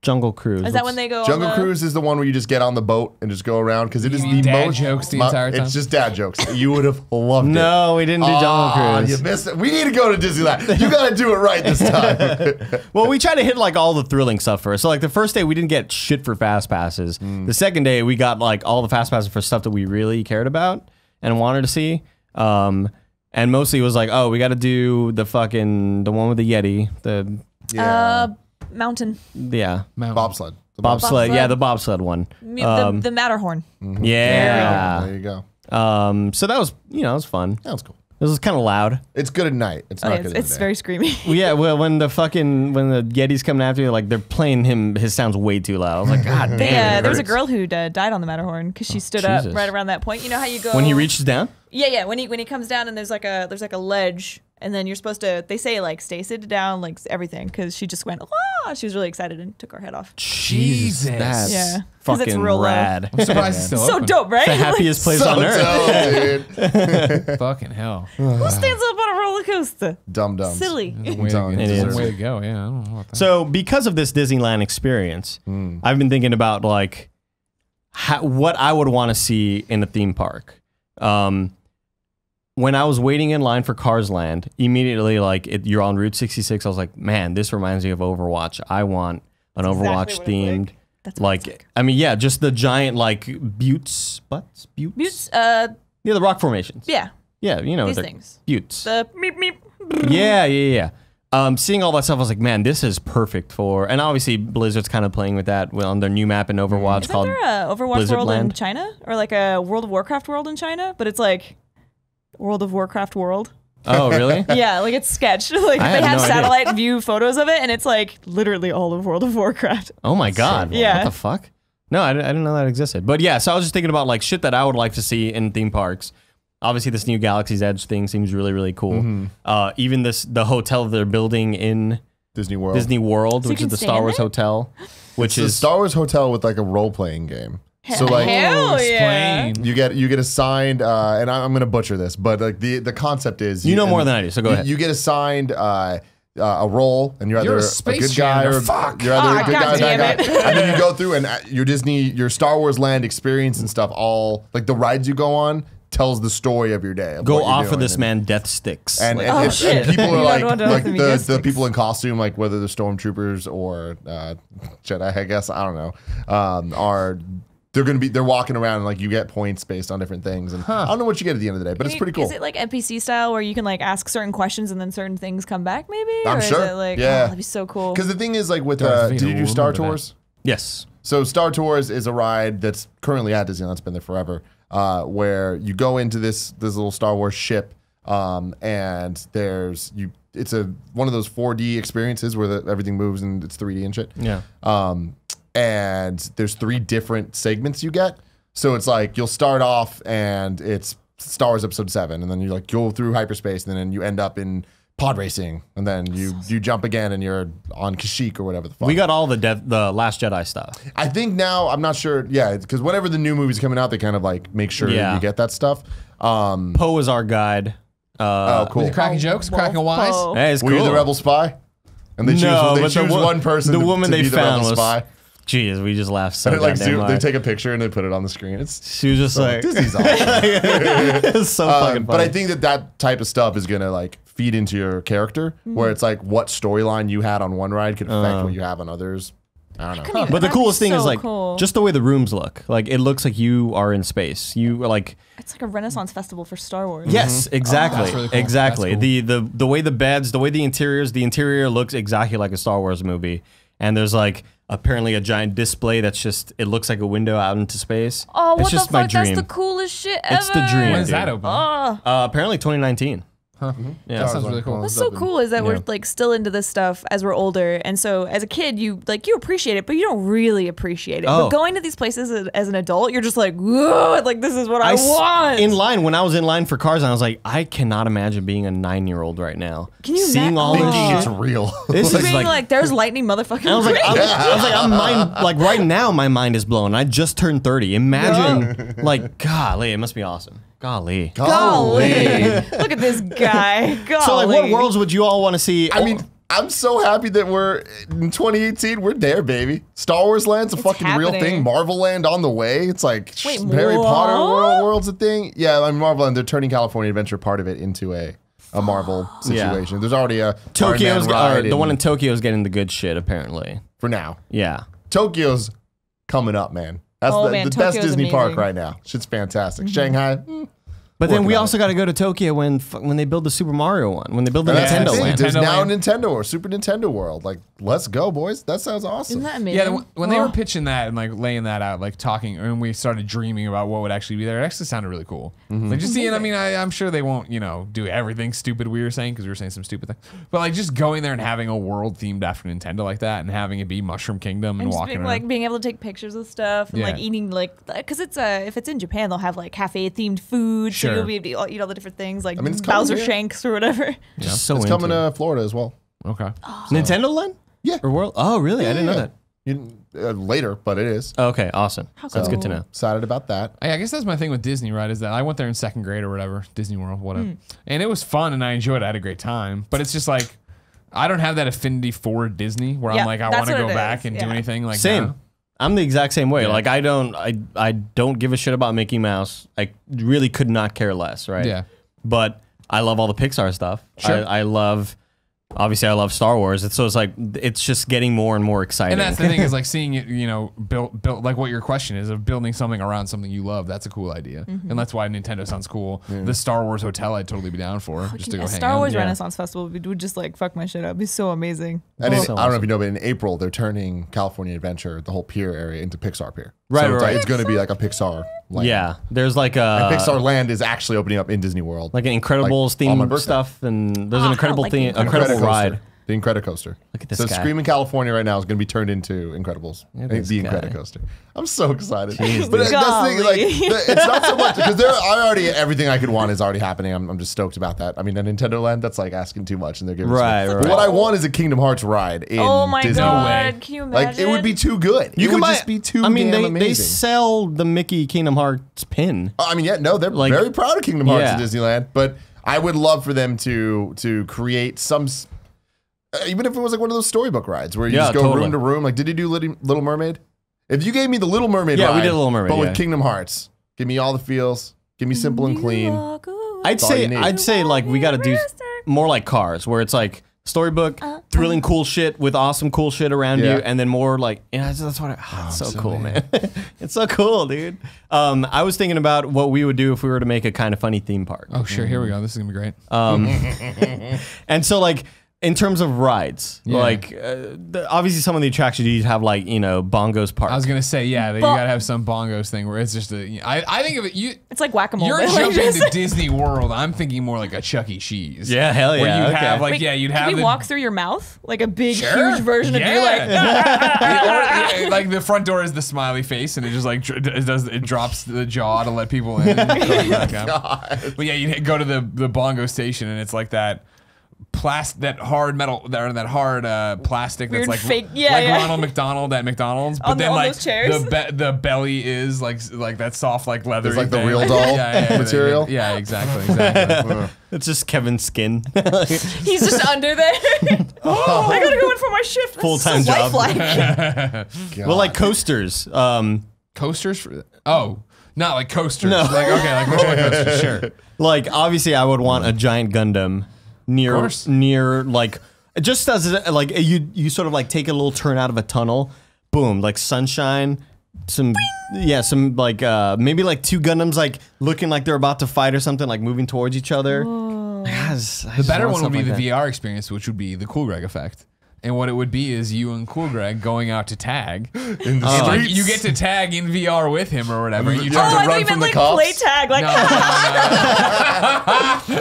Jungle Cruise. Is that when they go? Jungle on the, Cruise is the one where you just get on the boat and just go around because it is mean the dad most jokes the entire time? It's just dad jokes. You would have loved it. No, we didn't do Jungle Ah, Cruise. you missed it. We need to go to Disneyland. You got to do it right this time. Well, we tried to hit like all the thrilling stuff first. So like the first day we didn't get shit for fast passes. The second day we got like all the fast passes for stuff that we really cared about and wanted to see. And mostly it was like, oh, we got to do the one with the Yeti, mountain. Bobsled. bobsled. Yeah, the bobsled one. The Matterhorn. Yeah. There you go. So that was it was fun. That was cool. It was kind of loud. It's good at night. It's not good in the It's day. very screamy. Well, yeah, well, when the Yeti's coming after you, like they're playing him, his sound's way too loud. I was like, God damn. Yeah, it there was a hurts. girl who died on the Matterhorn because she stood Jesus. up right around that point. You know how you go When he reaches down. Yeah. When he comes down and there's like a ledge, and then you're supposed to. They say like stay seated down, like everything, because she just went. Ah! She was really excited and took her head off. Jesus. That's Yeah, 'cause it's fucking real low. rad. I'm surprised it's still So open. dope, right? The happiest place So on earth. dope, dude. Fucking hell. Who stands up on a roller coaster? Dumb dumbs. Silly. Way telling to, you, it it's is. a way to go. Yeah, I don't know what that. So, because of this Disneyland experience, I've been thinking about like what I would want to see in a theme park. When I was waiting in line for Cars Land, immediately you're on Route 66. I was like, man, this reminds me of Overwatch. I want an exactly Overwatch what it's themed. like. That's what it's Like, I mean, yeah, just the giant like buttes. Buttes, Yeah, the rock formations. yeah, Yeah, you know these the things. buttes. The meep meep. Yeah. Seeing all that stuff, I was like, man, this is perfect for. And obviously, Blizzard's kind of playing with that on their new map in Overwatch Isn't called. there a Overwatch Blizzard world in Land? China or like a World of Warcraft world in China? But it's like World of Warcraft world. Oh, really? Yeah, like it's sketched. Like I they had have no idea. satellite view photos of it, and it's like literally all of World of Warcraft. Oh my god. Yeah. What the fuck? No, I didn't know that existed. But yeah, so I was just thinking about like shit that I would like to see in theme parks. Obviously, this new Galaxy's Edge thing seems really, really cool. Even the hotel they're building in Disney World. Disney World, So you which is can the stay Star in Wars there? hotel, which It's a is Star Wars hotel with like a role playing game. So like Hell yeah. Explain. you get assigned, and I'm gonna butcher this, but like the concept is You know more than I do, so go ahead. You get assigned a role, and you're either You're a a Space good guy Jam, or fuck. you're either a good guy or a God bad damn guy, and then you go through and your Star Wars Land experience and stuff. All like the rides you go on tells the story of your day. Of go what you're offer doing, this and- man death sticks. And, Like, and, shit. and people You are don't want to like offer me the guest people in costume, like whether they're stormtroopers or Jedi, I guess I don't know, they're walking around and like you get points based on different things, and I don't know what you get at the end of the day, but it's pretty cool. Is it like NPC style where you can like ask certain questions and then certain things come back? Maybe. I'm or sure. Is it like, Yeah. oh, that'd be so cool. Because the thing is, like with Darth did Vader you do will Star remember that. Tours? yes. So Star Tours is a ride that's currently at Disneyland. It's been there forever. Where you go into this little Star Wars ship, and it's one of those 4D experiences where everything moves and it's 3D and shit. Yeah. And there's 3 different segments you get. So it's like you'll start off and it's Star Wars Episode 7, and then you like go through hyperspace, and then you end up in pod racing, and then you jump again and you're on Kashyyyk or whatever the fuck. We got all the Last Jedi stuff. I think now, I'm not sure, yeah, because whenever the new movie's coming out, they kind of like make sure Yeah. you get that stuff. Poe is our guide. Oh, cool. Cracking jokes, cracking wise. Whoa. Hey, it's Were cool. you the rebel spy? And they choose, No, they but the choose wo- one person the to, woman to they be the found rebel was spy. Jeez, we just laughed so And it, like, goddamn they hard. take a picture and they put it on the screen. It's She was just like, Disney's awesome. it's so fucking funny. But I think that type of stuff is gonna like feed into your character, where it's like what storyline you had on one ride could affect what you have on others. I don't know. But the That'd be coolest thing is so like cool. just the way the rooms look. Like it looks like you are in space. You are like It's like a Renaissance festival for Star Wars. yes, exactly, That's really cool. exactly. That's cool. The way the beds, the way the interior looks exactly like a Star Wars movie. And there's like apparently a giant display that's just it looks like a window out into space. Oh, it's what just the my fuck? That's dream. the coolest shit ever. It's the dream. When is dude. that open? Apparently 2019. Yeah. That sounds really cool. What's so cool is that we're like still into this stuff as we're older, and so as a kid you appreciate it, but you don't really appreciate it. Oh. But going to these places as an adult, you're just like, whoa, like this is what I I s- want. in line when I was in line for cars, and I was like, I cannot imagine being a 9-year-old right now. Can you seeing ima- all this Thinking shit? it's real. This is being like, like, there's lightning motherfucking. I was like, quick. I'm mind like right now my mind is blown. I just turned 30. Imagine like golly, it must be awesome. Golly. Golly, look at this guy. Golly. So like, what worlds would you all want to see? I mean, I'm so happy that we're in 2018. We're there, baby. Star Wars Land's a It's fucking real happening. thing. Marvel Land on the way. It's like Wait, Harry what? Potter world's a thing. Yeah, I mean, Marvel Land. They're turning California Adventure part of it into a Marvel situation. There's already a Iron Tokyo's Man ride the one in Tokyo is getting the good shit apparently. for now. Yeah. Tokyo's coming up, man. That's Oh, the man, best Tokyo's Disney park amazing. right now. Shit's fantastic. Shanghai. But then Working we on also got to go to Tokyo when they build the Super Mario one, when they build the That's the Nintendo thing. Land. There's Nintendo now Land. a Nintendo or Super Nintendo World. Like, let's go, boys. That sounds awesome. Isn't that amazing? Yeah, when they Oh. were pitching that and like laying that out, like talking, and we started dreaming about what would actually be there, it actually sounded really cool. Like just seeing, I mean, I'm sure they won't, do everything stupid we were saying because we were saying some stupid thing, but like just going there and having a world themed after Nintendo like that and having it be Mushroom Kingdom and And just walking being, around. like being able to take pictures of stuff and like Yeah. eating because it's if it's in Japan they'll have like cafe themed food, so Sure. you'll be able to eat all the different things like mean, it's coming Bowser here. Shanks or whatever. Just so It's into coming it. to Florida as well. Okay. Nintendo Land? Yeah. Or World? Oh, really? I didn't know Yeah. that. Later, but it is. Okay, awesome. That's good to know. Excited about that. I guess that's my thing with Disney, right? Is that I went there in second grade or whatever, Disney World, whatever, and it was fun and I enjoyed it. I had a great time, but it's just like I don't have that affinity for Disney where Yeah, I'm like I that's want to what go it back is, and do yeah. anything like Same. that. I'm the exact same way. Yeah. Like I don't give a shit about Mickey Mouse. I really could not care less, right? Yeah. But I love all the Pixar stuff. Sure. I love obviously I love Star Wars. So it's like it's just getting more and more exciting. And that's the thing is like seeing it, built like what your question is of building something around something you love. That's a cool idea, and that's why Nintendo sounds cool. The Star Wars hotel, I'd totally be down for just to go A hang Star out. Wars Yeah. Renaissance Festival would just like fuck my shit up. It'd be so amazing. And So I don't know if you know, but in April they're turning California Adventure, the whole pier area, into Pixar Pier. Right, so it's, right. it's going to be like a Pixar land. Yeah. There's like a And Pixar Land is actually opening up in Disney World. like an Incredibles Like, on my themed birthday. stuff, and there's Oh, an I incredible don't like thing, the incredible Incredicoaster. ride. The Incredicoaster. Look at this so guy. Screaming California right now is going to be turned into Incredibles. Look at The this guy. Incredicoaster. I'm so excited. Jeez, but that's the thing, like, Golly. it's not so much because everything I could want is already happening. I'm just stoked about that. I mean, a Nintendo Land, that's like asking too much, and they're giving it to me. Right, But right. what I want is a Kingdom Hearts ride in Oh my Disney. god! way. Can you imagine? Like it would be too good. You it can would buy, just be too I mean, damn they amazing. sell the Mickey Kingdom Hearts pin. I mean, yeah, no, they're Like- very proud of Kingdom Hearts Yeah. at Disneyland, but I would love for them to create some, even if it was like one of those storybook rides where you Yeah, just go totally. room to room. Like, did you do Little Mermaid? If you gave me the Little Mermaid Yeah, ride, we did Little Mermaid, but yeah. with Kingdom Hearts, give me all the feels, give me simple and clean. I'd all you say need. like we got to do more like Cars, where it's like storybook, thrilling cool shit with awesome cool shit around Yeah. you, and then more like that's what. It's so cool, man. It's so cool, dude. I was thinking about what we would do if we were to make a kind of funny theme park, Oh sure, here we go. This is gonna be great. and so like. In terms of rides, Yeah. like obviously some of the attractions you'd have like Bongos Park. I was gonna say you But- gotta have some bongos thing where it's just I think of it It's like whack-a-mole. You're but like jumping just- to Disney World. I'm thinking more like a Chuck E. Cheese. Yeah, hell Where yeah, you'd okay. have like Wait, you'd can have we the walk through your mouth like a big, Sure. huge version of you like? Yeah, like the front door is the smiley face, and it just like it drops the jaw to let people in. And goes back out. But yeah, you go to the bongo station, and it's like that hard metal, that hard plastic Weird that's like fake- yeah, like yeah. Ronald McDonald at McDonald's, but On then on like those chairs? the belly is like that soft like leather. It's like the real doll material? Yeah, exactly. It's just Kevin's skin. He's just under there. Oh, I gotta go in for my shift. That's Full-time so job. lifelike. Well, like coasters. Coasters for not like coasters. No. Like okay, like roller coasters. Sure. Like obviously, I would want a giant Gundam near course. like it just does it like you sort of like take a little turn out of a tunnel, boom, like sunshine, some like maybe like two Gundams like looking like they're about to fight or something, like moving towards each other. The better one would be the VR experience, which would be the Cool Greg effect. And what it would be is you and Cool Greg going out to tag. In the And, like, streets. you get to tag in VR with him or whatever. And you Oh, try Oh, to I run thought you from meant the like cops? play tag. Like,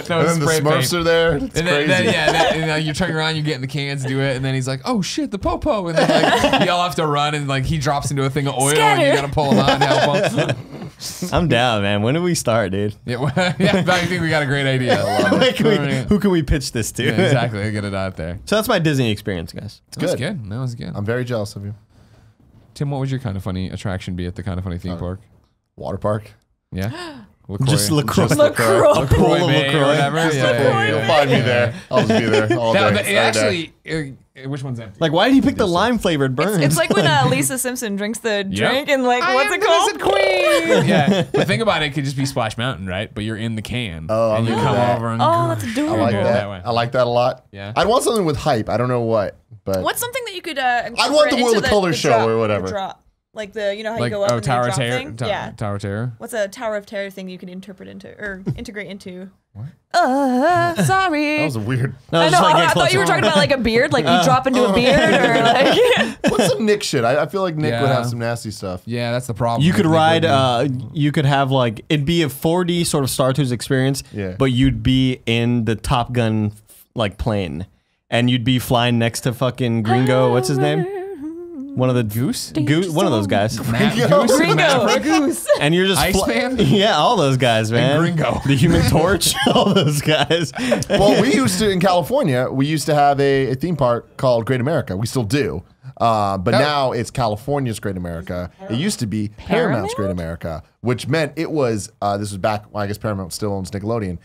No, And then the spray Smurfs paint. are there. It's And crazy. then you're turning around, you get in the cans, do it, and then he's like, "Oh shit, the popo!" And then like you all have to run, and like he drops into a thing of oil, and you Scatter. gotta pull him out and help him. I'm down, man. When do we start, dude? Yeah, I think we got a great idea. Who can we pitch this to? Yeah, exactly, get it out there. So that's my Disney experience, guys. That was good. good. That was good. I'm very jealous of you. Tim, what would your kind of funny attraction be at the kind of funny theme park? Water park. Yeah, Just LaCroix. Just LaCroix. LaCroix Pool of Bay or LaCroix. whatever. Yeah, You'll find me there. I'll just be there all day. every day. Actually, which one's empty? Like, why did he pick the lime flavored burn? it's like when Lisa Simpson drinks the drink and like, I what's am it called? the Queen. Yeah, but think about it. It could just be Splash Mountain, right? But you're in the can. Oh, and you I'm come into that. over and Oh, that's I adorable. like Do it that. that way. I like that a lot. Yeah. I'd want something with hype. I don't know what, but What's something that you could? want the World of Color show or whatever. Drop. Like the, you know how like you go up and Tower you of drop Terror. thing? Yeah. Tower of Terror. What's a Tower of Terror thing you can interpret into or integrate into? What? Sorry. that was a weird. No, I just know. like, I get thought you were closer. talking about like a beard, like you drop into a beard, or like. What's some Nick shit? I feel like Nick would Yeah. have some nasty stuff. Yeah, that's the problem. You could Like, ride. would You could have like it'd be a 4D sort of Star Tours experience. Yeah. But you'd be in the Top Gun like plane, and you'd be flying next to fucking Gringo. What's his name? One of the Goose? One of those guys. Matt Goose? Gringo, Maverick? goose. And you're just Iceman? Yeah, all those guys, man. Gringo. The Human Torch, all those guys. Well, we used to in California. We used to have a theme park called Great America. We still do, but now it's California's Great America. It used to be Paramount's Great America, which meant it was. This was back. Well, I guess Paramount still owns Nickelodeon.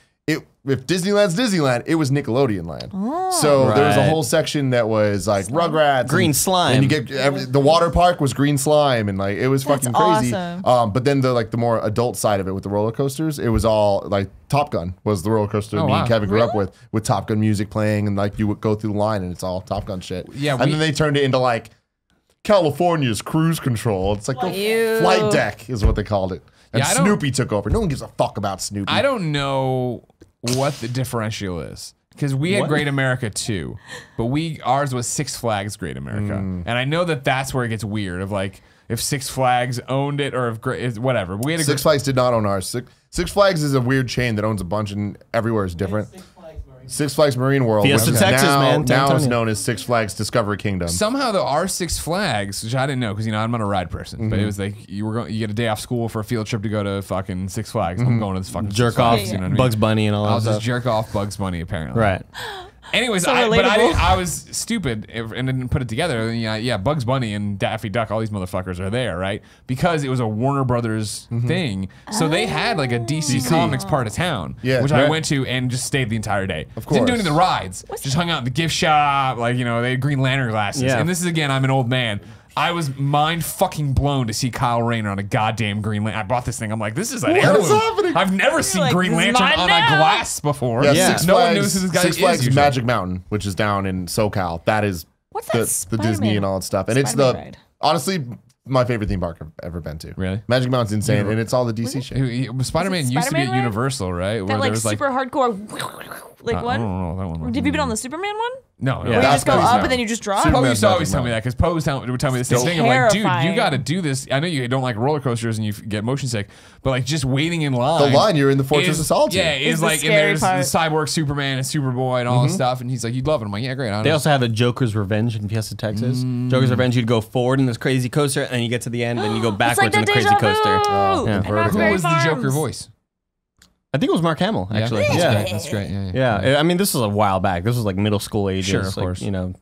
If Disneyland's Disneyland, it was Nickelodeon Land. So there was a Right. whole section that was like Rugrats, Green and, slime. and you get the water park was green slime, and like it was That's fucking crazy. awesome. But then the more adult side of it with the roller coasters, it was all like Top Gun was the roller coaster me wow. and Kevin grew up with Top Gun music playing, and like you would go through the line and it's all Top Gun shit. Yeah, and then they turned it into like California's cruise control. It's like the Ew. flight deck is what they called it. And Yeah, I don't- Snoopy took over. No one gives a fuck about Snoopy. I don't know what the differential is. Because we had Great America too, but ours was Six Flags Great America, and I know that that's where it gets weird. Of like if Six Flags owned it or if whatever. We had a Six Flags did not own ours. Six Flags is a weird chain that owns a bunch and everywhere is different. Six Flags Marine World, Fiesta, which is Texas, now, man. now is Antonio. known as Six Flags Discovery Kingdom. somehow though our Six Flags, which I didn't know because I'm not a ride person, but it was like you get a day off school for a field trip to go to fucking Six Flags. I'm going to this fucking Jerk Six off Flags, you know what I mean? Bugs Bunny and all I'll that just stuff. jerk off Bugs Bunny apparently. Right. Anyways, So but relatable. I was stupid and didn't put it together. And yeah, Bugs Bunny and Daffy Duck, all these motherfuckers are there, right? Because it was a Warner Brothers thing. So they had like a DC Comics part of town, Yeah. which I Right. went to and just stayed the entire day. Of Didn't do any course. of the rides. Just hung out in the gift shop, like, they had Green Lantern glasses. Yeah. And this is, again, I'm an old man. I was mind fucking blown to see Kyle Rayner on a goddamn Green Lantern. I bought this thing. I'm like, this is an heirloom. happening? I've never seen like, Green this is Lantern mine on a now. glass before. Yeah, Yeah. Six No one Flags, knows who this guy Six is. Flags usually. Magic Mountain, which is down in SoCal. That is What's the, that the Spider-Man Disney and all that stuff. And it's Spider-Man the ride? honestly my favorite theme park I've ever been to. Really? Magic Mountain's insane, and it's all the DC shit. Spider-Man Was it used to be at Spider-Man ride? Universal, right? Where That like there was super hardcore, like I one. don't know that one. Have you been on the Superman one? No, Yeah. Where you That's just go crazy. up and then you just drop? Poe Superman's used to always Magic tell me that because Poe would tell me the same thing. I'm like, dude, you Terrifying. got to do this. I know you don't like roller coasters and you get motion sick, but like just waiting in line. The line, you're in the Fortress is- of Solitude. Yeah, Is is the like, and scary there's part. the Cyborg Superman and Superboy and all this stuff. And he's like, you'd love it. I'm like, yeah, great. I They know. also had the Joker's Revenge in Fiesta, Texas. Joker's Revenge, you'd go forward in this crazy coaster, and then you get to the end, and you go It's backwards like in the the crazy Deja coaster. Oh, Vu. yeah. and Vertigo. Raspberry What was the Joker Farms. voice? I think it was Mark Hamill, actually. That's Yeah. great. That's great. Yeah. Yeah, I mean, this was a while back. This was like middle school ages, Sure, of like, course.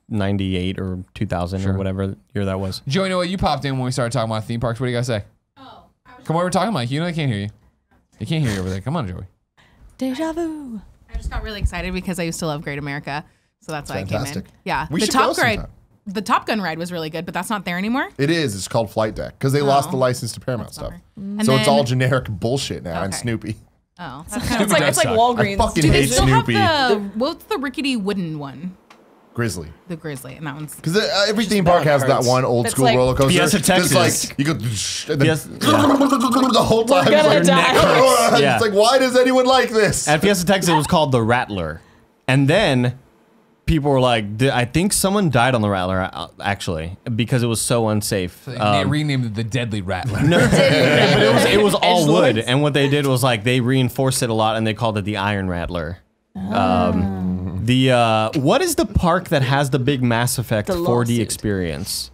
98 or 2000 or whatever year that was. Joey, you know what? You popped in when we started talking about theme parks. What do you guys say? Come on, we're talking, Mike. You know they can't hear you. They can't hear you over there. Come on, Joey. Deja vu. I just got really excited because I used to love Great America, so that's why I Fantastic. came in. Yeah, We the should go Top ride, sometime. the Top Gun ride was really good, but that's not there anymore. It is. It's called Flight Deck because they lost the license to Paramount That's stuff. bummer. And So it's then- all generic bullshit now and Okay. Snoopy. Oh, It's like suck. Walgreens. I fucking do they hate still Snoopy. have what's the rickety wooden one? Grizzly. The Grizzly, and that one's. Because every theme park has that hurts. one old That's school like- roller coaster. Fiesta that's Texas. like you go and then Fiesta- the whole time. gonna It's like, die. Yeah. It's like, why does anyone like this? At Fiesta Texas, it was called the Rattler, and then people were like, I think someone died on the Rattler actually because it was so unsafe. They renamed it the Deadly Rattler. No, but it was all wood, Edgelords. and what they did was like they reinforced it a lot, and they called it the Iron Rattler. What is the park that has the big Mass Effect The 4D lawsuit. experience?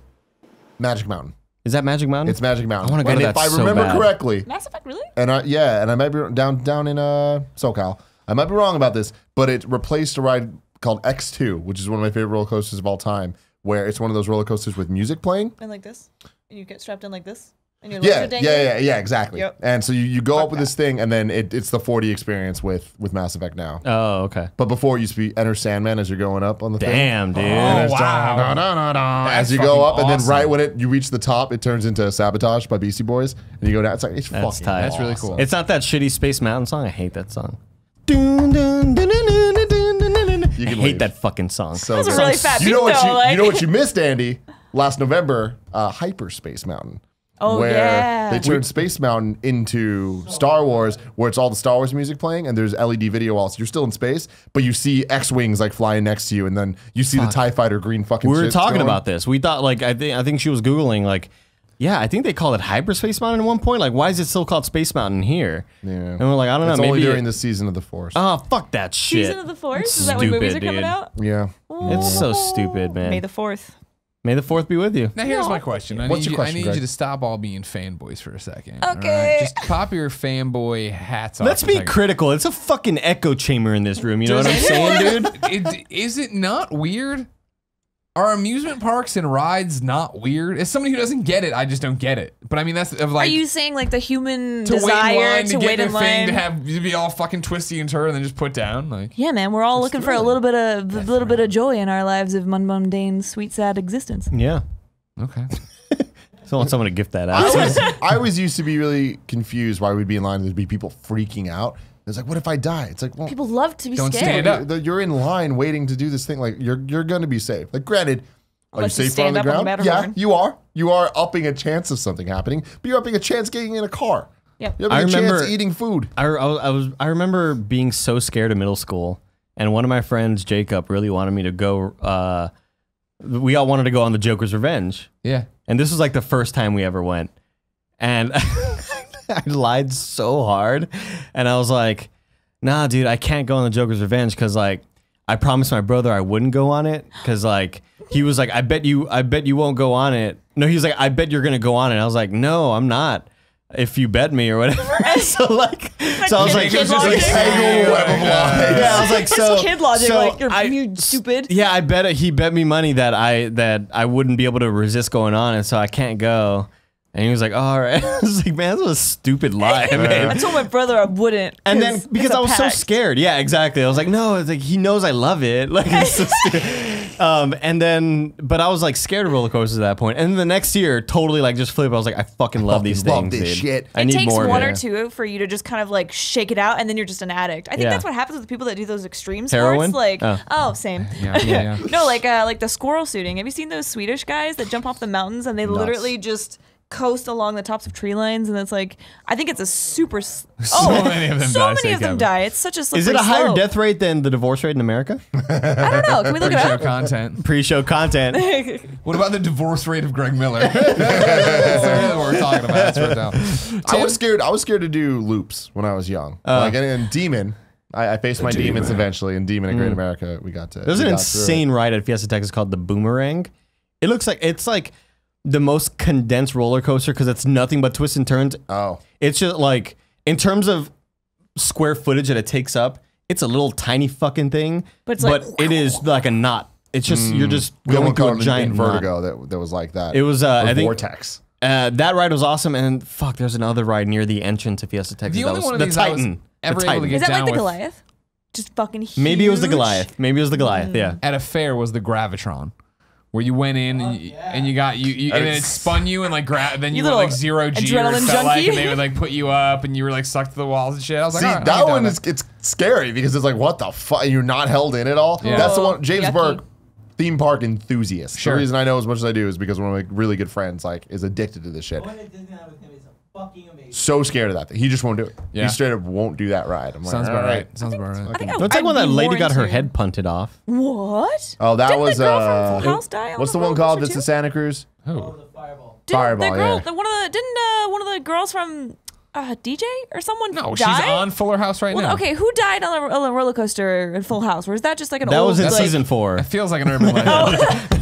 Magic Mountain. Is that Magic Mountain? It's Magic Mountain. I wanna go and to if that I so remember bad. correctly, Mass Effect, really? and I might be down in SoCal. I might be wrong about this, but it replaced a ride called X2, which is one of my favorite roller coasters of all time, where it's one of those roller coasters with music playing. And like this, and you get strapped in like this, and your legs Yeah, are dangling. yeah, exactly. Yep. And so you go up with this thing, and then it's the 4D experience with Mass Effect now. Oh, okay. But before it used to be Enter Sandman as you're going up on the thing. Damn, dude. And it's wow. dun, dun, dun, dun, That's as you go up, fucking and then right awesome. when you reach the top, it turns into Sabotage by Beastie Boys, and you go down. It's like it's That's fucking tight. That's really cool. It's not that shitty Space Mountain song. I hate that song. Dun, dun, dun, dun, dun, dun, dun, dun, dun. You I can hate leave. that fucking song. So That was a good. really fat you beat, know what though, you like- know what you missed, Andy? Last November, Hyperspace Mountain. Oh, where yeah. they turned Space Mountain into Star Wars, where it's all the Star Wars music playing, and there's LED video walls. You're still in space, but you see X-wings like flying next to you, and then you see the TIE fighter green fucking. We were shits talking going. about this. We thought like I think she was googling like, yeah, I think they call it Hyperspace Mountain at one point. Like, why is it still called Space Mountain here? Yeah. And we're like, I don't know. It's Maybe only during the season of the Force. Oh, fuck that shit. Season of the Force? It's Is that when movies are stupid, coming dude. out? yeah. It's so stupid, man. May the 4th. May the 4th be with you. Now here's my question. What's your question, I need Greg? you to stop all being fanboys for a second. all Okay. Just pop your fanboy hats off. Let's for a be second. critical. It's a fucking echo chamber in this room. You know what I'm saying, dude? Is it not weird? Are amusement parks and rides not weird? As somebody who doesn't get it, I just don't get it. But I mean, that's of Are like you saying like the human to wait in desire line to to wait get in the thing line? to be all fucking twisty and turn and then just put down. Like, Yeah, man, we're all looking for a little bit of joy in our lives of mundane, sweet, sad existence. Yeah. okay. So I want someone to gift that out. I always used to be really confused why we'd be in line. There'd be people freaking out. It's like, what if I die? It's like, well, People love to be Don't scared. stand up. you're in line waiting to do this thing. Like you're gonna be safe. Like granted, are you Unless you safe on stand the up on the ground? Yeah, Matterhorn. you are. You are upping a chance of something happening, but you're upping a chance getting in a car. Yep. You're I upping a chance remember- eating food. I remember being so scared in middle school, and one of my friends, Jacob, really wanted me to go. We all wanted to go on the Joker's Revenge, Yeah. and this was like the first time we ever went, and I lied so hard, and I was like, "Nah, dude, I can't go on the Joker's Revenge because like I promised my brother I wouldn't go on it because like." He was like, I bet you won't go on it. No, he was like, I bet you're gonna go on it. I was like, no, I'm not. If you bet me or whatever. so I was like, kid logic. yeah, I was like, so It's kid logic, so like you stupid. Yeah, he bet me money that I wouldn't be able to resist going on, and so I can't go. And he was like, all right. I was like, man, that was a stupid lie, I man. told my brother I wouldn't. And then because it's a I was so pact. scared, yeah, exactly. I was like, no, it's like he knows I love it. Like it's so stupid. And then, but I was like scared of roller coasters at that point. And then the next year, totally like just flip. I was like, I fucking love these love things, this dude. shit. I It need takes more. one of or it. two for you to just kind of like shake it out, and then you're just an addict. I think Yeah. that's what happens with people that do those extreme Heroin? sports. Like, Oh. same. Yeah. No, like the squirrel shooting. Have you seen those Swedish guys that jump off the mountains and they literally just coast along the tops of tree lines? And it's like, I think it's a super. So many of them so die, many say of them Kevin. die. It's such a slippery Is it a higher slope. death rate than the divorce rate in America? I don't know. Can we look it Pre-show up? content. Pre-show content. What about the divorce rate of Greg Miller? That's really what we're talking about. That's right now. I was scared to do loops when I was young. Like and Demon. I faced my demons eventually, and Demon in Great America, we got to. There's an insane ride at Fiesta Texas called the Boomerang. It looks like it's like the most condensed roller coaster because it's nothing but twists and turns. Oh, It's just like in terms of square footage that it takes up, it's a little tiny fucking thing. But it's like- it is like a knot. It's just you're just we going only through called a it giant in knot. Vertigo that was like that. It was Or I think Vortex. that ride was awesome, and fuck, there's another ride near the entrance to Fiesta Texas. The that only was one of the these I was Titan. ever The able to Titan. get Is that like down the with- Goliath? Just fucking huge. Maybe it was the Goliath. Maybe it was the Goliath. Yeah. At a fair was the Gravitron, where you went in and you got you and then it spun you and like then you You were like little zero G or it adrenaline felt like, junkie. and they would like put you up and you were like stuck to the walls and shit. I was like, See, all right, that one is it's scary because it's like, what the fuck? You're not held in at all. Yeah. That's the one. James Yucky. Burke, theme park enthusiast. Sure. The reason I know as much as I do is because one of my really good friends like is addicted to this shit. Going to Disneyland with him is fucking amazing. So scared of that thing. He just won't do it. Yeah. He straight up won't do that ride. I'm like, Sounds all about right. right. Sounds about right. I think It's like I'd when that be lady more got her into- head punted off. What? Oh, that Didn't was the girl from Full House die on what's the roller one called? coaster That's too? the Santa Cruz. Oh, the fireball. Didn't Fireball, the girl, yeah. didn't one of the girls from DJ or someone No, die? she's on Fuller House right Well, now. okay, who died on a roller coaster in Full House? Or is that just like an That old? was in like, season 4. It feels like an urban legend.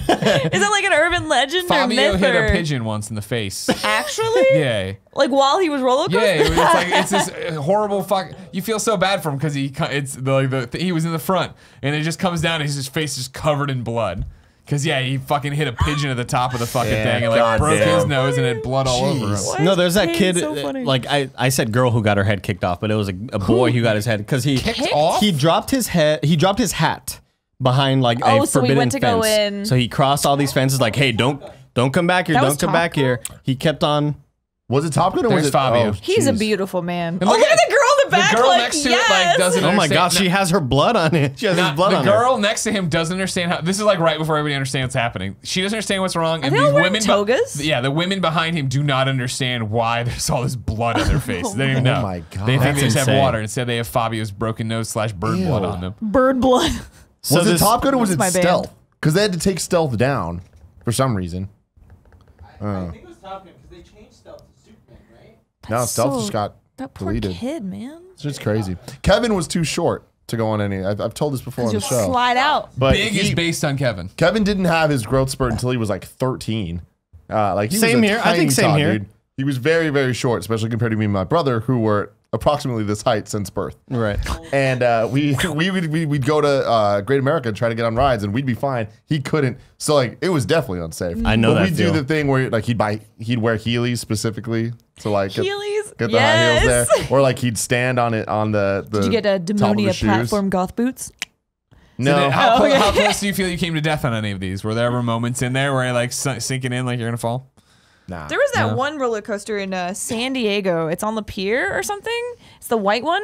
Is that like an urban legend Fabio or myth? hit or a pigeon once in the face. Actually? Yeah. Like while he was roller coaster? Yeah, it's like it's this horrible fuck. You feel so bad for him because he was in the front and it just comes down and his face is covered in blood. Cause yeah, he fucking hit a pigeon at the top of the fucking Yeah, thing and like broke goddamn. his nose and had blood all over him. Jeez. Why No, is there's that pain kid. so funny? Like I said, girl who got her head kicked off, but it was a boy who got his head because he Kicked off? he dropped his head. He dropped his hat behind like Oh, a so he forbidden went to fence. go in. So he crossed all these fences. Like, hey, don't come back here. That was Don't come Top back Gun? here. He kept on. Was it Top Gun or There's was it Fabio. Oh, He's a jeez. beautiful man. And Oh, look at the girl in the back. The girl like, next to yes. it like doesn't. Oh my understand- God, she has her blood on it. She has his blood the on girl her. next to him doesn't understand how. This is like right before everybody understands what's happening. She doesn't understand what's wrong, and they these all wearing women, togas? yeah, the women behind him do not understand why there's all this blood on their face. They don't even know. Oh my God. They think That's they just have insane. water. Instead, they have Fabio's broken nose / bird blood on them. Bird blood. So Was it this- Top Gun or was it That's my band. Stealth? Because they had to take Stealth down for some reason. I think it was Top Gun because they changed stealth to Superman, right? No, Stealth so- just got That poor deleted. kid, man. It's just crazy. Kevin was too short to go on any. I've told this before on the You'll show. slide out. But Big is based on Kevin. Kevin didn't have his growth spurt until he was like 13. Like he Same was a here. I think tiny same tot, here. Dude. He was very, very short, especially compared to me and my brother, who were approximately this height since birth. Right. And we'd go to Great America and try to get on rides, and we'd be fine. He couldn't. So like it was definitely unsafe. I know but that we'd do feel. the thing where like he'd wear Heelys specifically to like Heelys? get the high heels Yes. there, or like he'd stand on it on the. Did you get a top of the Demonia shoes. platform goth boots? No. So how, Oh, okay. how close do you feel you came to death on any of these? Were there ever moments in there where you're like sinking in like you're gonna fall? Nah. There was that one roller coaster in San Diego. It's on the pier or something. It's the white one.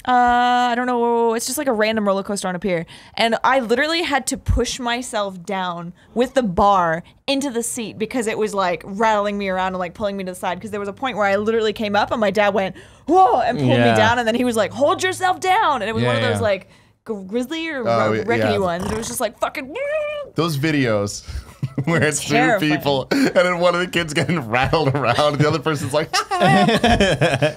I don't know. It's just like a random roller coaster on a pier. And I literally had to push myself down with the bar into the seat because it was like rattling me around and like pulling me to the side. Because there was a point where I literally came up and my dad went, whoa, and pulled Yeah. me down. And then he was like, hold yourself down. And it was Yeah, one of those yeah. like grizzly or Oh, wrecky yeah. ones. And it was just like fucking. Those videos where it's two Terrifying. people and then one of the kids getting rattled around and the other person's like,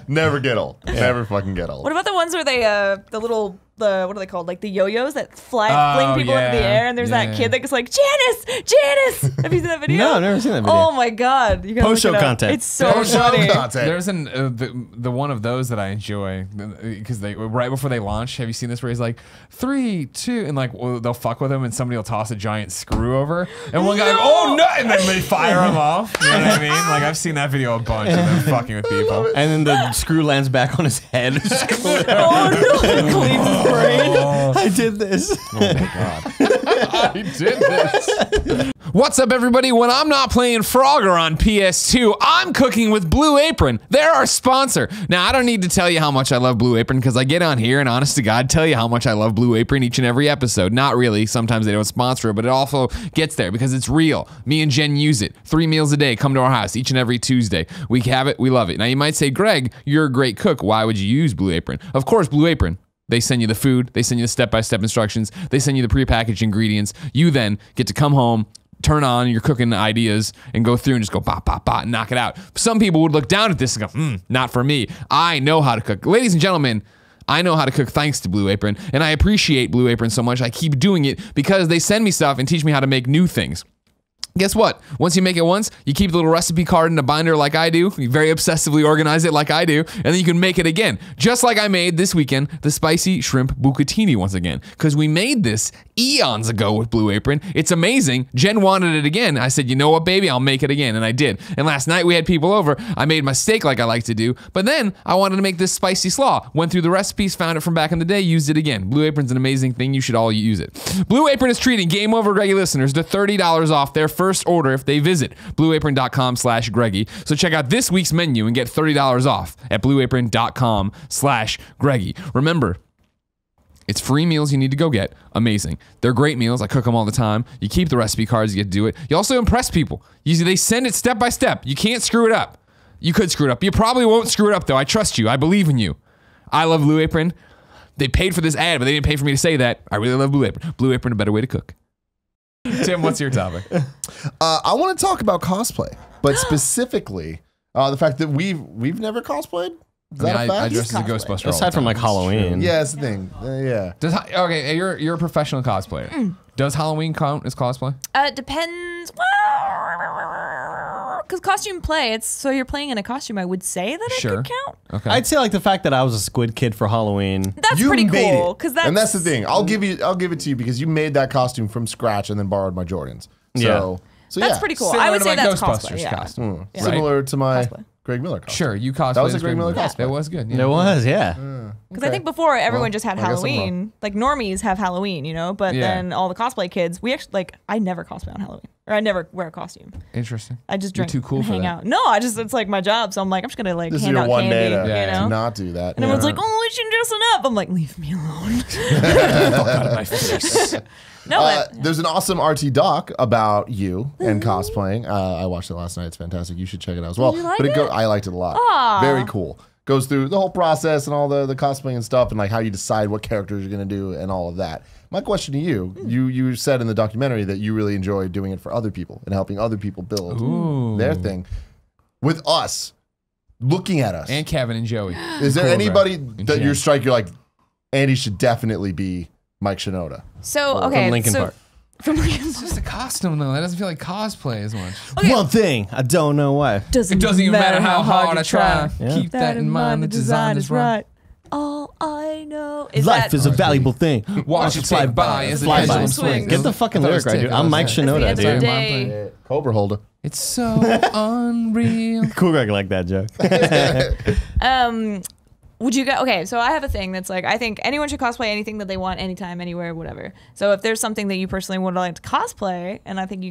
never get old. Never fucking get old. What about the ones where they, what are they called? Like the yo-yos that fling people into the yeah. air, and there's Yeah. that kid that's like, Janice! Have you seen that video? No, I've never seen that video. Oh my God. You gotta Post-show look it up. content. It's so Post-show funny. content. There's the one of those that I enjoy because they right before they launch. Have you seen this where he's like 3, 2, and like they'll fuck with him and somebody will toss a giant screw over and one guy, oh no, and then they fire him off. You know what I mean? Like I've seen that video a bunch of them fucking with people. And then the screw lands back on his head. Oh no. Cleans his brain. I did this. I did this. What's up, everybody? When I'm not playing Frogger on PS2, I'm cooking with Blue Apron. They're our sponsor. Now, I don't need to tell you how much I love Blue Apron because I get on here and, honest to God, tell you how much I love Blue Apron each and every episode. Not really. Sometimes they don't sponsor it, but it also gets there because it's real. Me and Jen use it. 3 meals a day come to our house each and every Tuesday. We have it. We love it. Now, you might say, Greg, you're a great cook. Why would you use Blue Apron? Of course, Blue Apron. They send you the food. They send you the step-by-step instructions. They send you the prepackaged ingredients. You then get to come home, turn on your cooking ideas, and go through and just go bop, bop, bop, and knock it out. Some people would look down at this and go, not for me. I know how to cook. Ladies and gentlemen, I know how to cook thanks to Blue Apron, and I appreciate Blue Apron so much. I keep doing it because they send me stuff and teach me how to make new things. Guess what? Once you make it once, you keep the little recipe card in a binder like I do. You very obsessively organize it like I do. And then you can make it again. Just like I made this weekend, the spicy shrimp bucatini once again. Because we made this eons ago with Blue Apron. It's amazing. Jen wanted it again. I said, you know what, baby? I'll make it again. And I did. And last night we had people over. I made my steak like I like to do. But then I wanted to make this spicy slaw. Went through the recipes, found it from back in the day, used it again. Blue Apron's an amazing thing. You should all use it. Blue Apron is treating Game Over Greggy listeners to $30 off their first order if they visit blueapron.com/Greggy. So check out this week's menu and get $30 off at blueapron.com/Greggy. Remember, it's free meals you need to go get. Amazing. They're great meals. I cook them all the time. You keep the recipe cards. You get to do it. You also impress people. They send it step by step. You can't screw it up. You could screw it up. You probably won't screw it up, though. I trust you. I believe in you. I love Blue Apron. They paid for this ad, but they didn't pay for me to say that. I really love Blue Apron. Blue Apron, a better way to cook. Tim, what's your topic? I want to talk about cosplay, but specifically the fact that we've never cosplayed. Is that a fact? I dress as a Ghostbuster. all the Aside from time. like Halloween. Yeah, that's the thing. Yeah. Okay, you're a professional cosplayer. Does Halloween count as cosplay? Depends. Because costume play, so you're playing in a costume. I would say that it could count. Okay. I'd say like the fact that I was a squid kid for Halloween. That's You pretty made cool. it. Because And that's the thing. I'll give it to you because you made that costume from scratch and then borrowed my Jordans. So That's yeah. pretty cool. Similar I would to say my that's Ghostbusters cosplay. Yeah. costume. Yeah. Similar to my Cosplay. Greg Miller costume. Sure, you cosplay. That was as a Greg Miller cosplay. It was good. Yeah. There was, yeah. Because I think before everyone just had I guess I'm Halloween. Like normies have Halloween, you know, but Yeah. then all the cosplay kids, we actually like I never cosplay on Halloween. Or I never wear a costume. Interesting. I just You're drink too cool and for hang that. out. No, it's like my job, so I'm like I'm just gonna like This is hand your out one day candy, to you know. not do that. And everyone's like, "Oh, we should dress up." I'm like, "Leave me alone." Out of my face. No, but There's an awesome RT doc about you and cosplaying. I watched it last night. It's fantastic. You should check it out as well. You like but it? I liked it a lot. Aw. Very cool. Goes through the whole process and all the cosplaying and stuff and like how you decide what characters you're gonna do and all of that. My question to you, you said in the documentary that you really enjoy doing it for other people and helping other people build their thing. With us, looking at us, And Kevin and Joey. is there Cool, anybody bro. that Jen. you're you're like, Andy should definitely be Mike Shinoda? so okay, From Linkin so, Park. From Linkin It's just a costume, though. That doesn't feel like cosplay as much. One thing, I don't know why. It doesn't even matter how hard I try. Yeah. Keep that in mind. The design is right. All I know is Life that is a valuable thing. Watch it fly by as the Fly pendulum by. swings. Get the fucking I thought it lyric was right, dude. Tick. I'm Mike That's the Shinoda, end of the dude. day. Cobra holder. It's so unreal. Cool, Greg, like that joke. Would you go? Okay, so I have a thing that's like I think anyone should cosplay anything that they want, anytime, anywhere, whatever. So if there's something that you personally would like to cosplay, and I think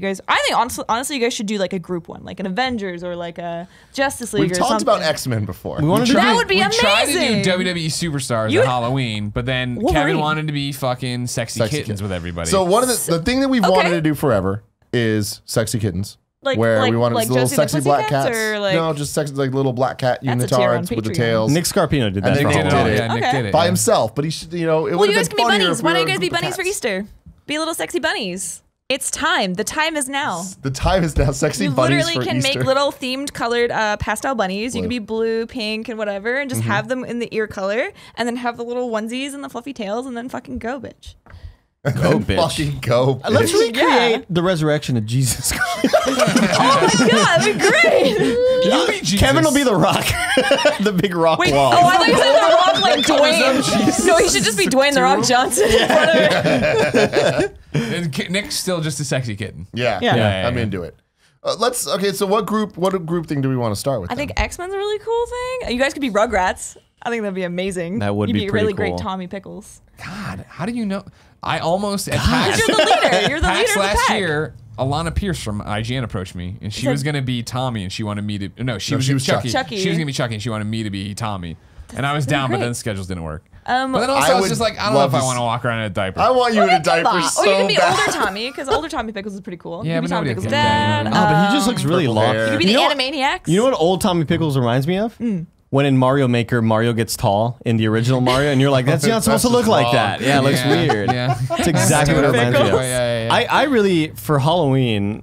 honestly you guys should do like a group one, like an Avengers or like a Justice League We've or talked something. about X-Men before. We wanted to That do- would be We tried to amazing. do WWE Superstars You- at Halloween, but then Kevin Wolverine. wanted to be fucking sexy kittens Kitten. with everybody. So one of the thing that we've Okay. wanted to do forever is sexy kittens. Like- where like- we wanted like little Josie and the sexy black Pussycats, cats. or like- no, just sexy like little black cat That's a tier on unitards with the Patreon. tails. Nick Scarpino did that And for they Nick did it all. did it. Yeah, Nick Okay. did it. by yeah. himself, but he should, it Well, would you have guys been can be funnier bunnies. if Why we don't were you a guys be group of bunnies for cats. Easter? Be little sexy bunnies. It's time. The time is now. The time is now. Sexy You bunnies literally for can Easter. make little themed colored pastel bunnies. You can Blue. be blue, pink, and whatever, and just have them in the ear color, and then have the little onesies and the fluffy tails, and then fucking go, bitch. Go, bitch. Fucking go. Let's bitch. recreate the resurrection of Jesus Christ. Oh my god, that'd be great. You be Jesus. Kevin will be the rock. The big rock Wait, wall. oh, I thought you said The Rock like Dwayne. No, he should just be Dwayne The Rock Johnson in front of it. And Nick's still just a sexy kitten. Yeah, Yeah. Yeah, I'm yeah. into it. Okay, so what group thing do we want to start with? I think X-Men's a really cool thing. You guys could be Rugrats. I think that'd be amazing. That would You'd be be a pretty really cool. great Tommy Pickles. God, how do you know? I almost at PAX, You're the leader. You're the PAX leader of the last pack. year. Alana Pierce from IGN approached me, and she Said- was gonna be Tommy, and she wanted me to. No, she was Chucky. Chucky. She was gonna be Chucky, and she wanted me to be Tommy. And I was down, but great. then schedules didn't work. Um, But then also, I I was would just like, I don't know love if I to want to walk around in a diaper. I want you in a diaper Or so you can be bad. older Tommy, because older Tommy Pickles is pretty cool. Yeah, you could but be Tommy nobody Pickles' can dad. do Oh, but he just looks really Purple long. hair. You could be the know what- Animaniacs. You know what old Tommy Pickles reminds me of? When in Mario Maker, Mario gets tall in the original Mario, and you're like, that's not supposed to look just like wrong. that. Yeah, it looks weird. Yeah. That's exactly what it reminds me of. Yeah. I really, for Halloween,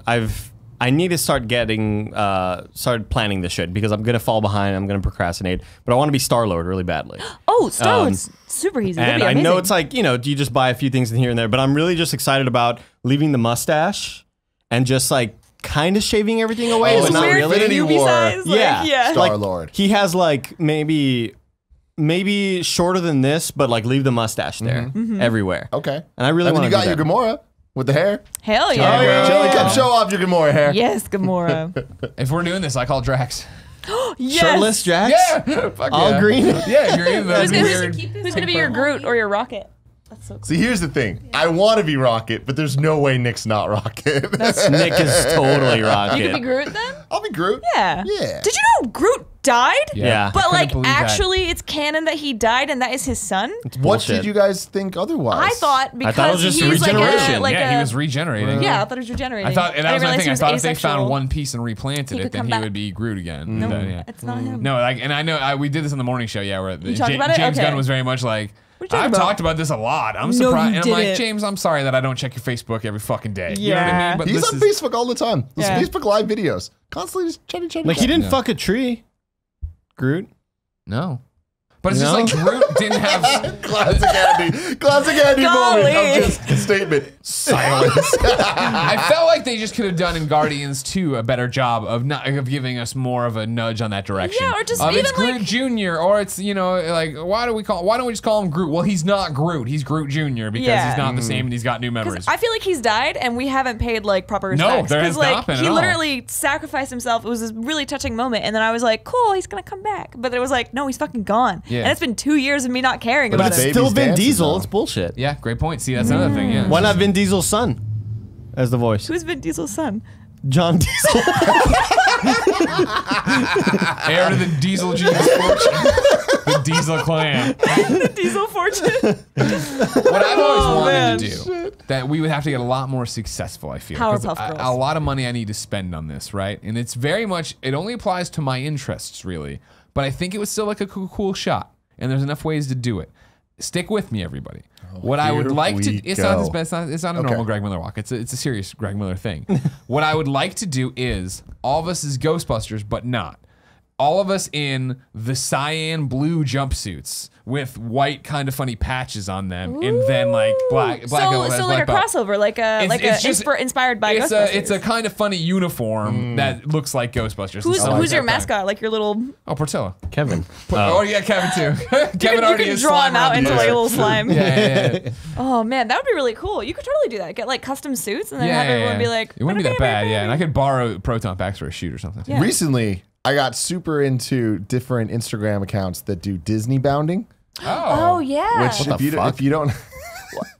I need to start start planning this shit because I'm gonna fall behind. I'm gonna procrastinate, but I want to be Star-Lord really badly. Oh, Star Wars, super easy. That'd And be I amazing. know it's like, you just buy a few things in here and there, but I'm really just excited about leaving the mustache and just like kind of shaving everything away, Oh, but it's not weird really. Infinity Infinity War. size. Like, Yeah. yeah. Star-Lord. He has like maybe shorter than this, but like leave the mustache there everywhere. Okay. And I really And then want you to got your Gamora with the hair. Hell yeah. yeah. Joey, come show off your Gamora hair. Yes, Gamora. If we're doing this, I call Drax. Yes. Shirtless Drax. Yeah. Fuck All yeah. green. Yeah, green. That'd be weird. Who's gonna be your Groot or your Rocket? That's so cool. See, here's the thing. I want to be Rocket, but there's no way Nick's not Rocket. Nick is totally You Rocket. could be Groot then? I'll be Groot. Yeah. Yeah. Did you know Groot died? Yeah. But I couldn't like believe that. actually it's canon that he died and that is his son? What Bullshit. did you guys think otherwise? I thought because thought it was just he's regeneration. like Yeah, a he was regenerating. Yeah, I thought it was regenerating. I thought, and that was didn't my realize thing. I he thought was if they found asexual. one piece and replanted He it, could then come he back. would be Groot again. No, Yeah. it's not him. No, like, and I know we did this in the morning show. Yeah, where talked about it? James Okay. Gunn was very much like, What are you I've talking about? talked about this a lot. I'm No, surprised. you And I'm like, didn't. James, I'm sorry that I don't check your Facebook every fucking day. You know what I Yeah. mean? But He's this on is, Facebook all the time. Those Yeah. Facebook Live videos. Constantly just chatting. Like he didn't Yeah. fuck a tree. Groot. no. But it's You just like Groot didn't have. Classic Andy. Classic Andy moment Golly. of just statement. Silence. I felt like they just could have done in Guardians 2 a better job of giving us more of a nudge on that direction. Yeah, or just it's even, Groot like- Jr. or it's like why don't we just call him Groot? Well, he's not Groot. He's Groot Jr. because Yeah. he's not the same and he's got new memories. I feel like he's died and we haven't paid like proper No, respects. there has 'Cause, like, not been he at all. literally sacrificed himself. It was this really touching moment, and then I was like, "Cool, he's gonna come back." But it was like, "No, he's fucking gone." Yeah. And it's been 2 years of me not caring But about it's it. baby's Still Vin dancing, Diesel. though. It's bullshit. Yeah, great point. See, that's another thing. Yeah. Why not Vin Diesel's son as the voice? Who's Vin Diesel's son? John Diesel. Heir to the Diesel genius fortune, the Diesel clan. Diesel fortune. What I've always wanted man. to do, that we would have to get a lot more successful, I feel. 'Cause Powerpuff a Girls. lot of money I need to spend on this, right? And it's very much, it only applies to my interests, really. But I think it was still like a cool shot. And there's enough ways to do it. Stick with me, everybody. What I would here like to, we it's not go. this best, it's not a normal Greg Miller walk. It's a serious Greg Miller thing. What I would like to do is all of us as Ghostbusters, but not. All of us in the cyan blue jumpsuits with white kind of funny patches on them, and then like black. So has like black a belt. crossover, like It's just- inspired by It's Ghostbusters. it's a kind of funny uniform that looks like Ghostbusters. Who's and stuff your like that. mascot? Like your little. Oh, Portillo. Kevin. Oh yeah, Kevin too. Kevin You already can is draw slime him out around into the like a ears. little slime. Yeah. Oh man, that would be really cool. You could totally do that. Get like custom suits and then Yeah, have everyone be like, it wouldn't be that bad. Yeah, and I could borrow proton packs for a shoot or something. Yeah. Recently, I got super into different Instagram accounts that do Disney bounding. Oh yeah. Which, What the fuck? if you don't,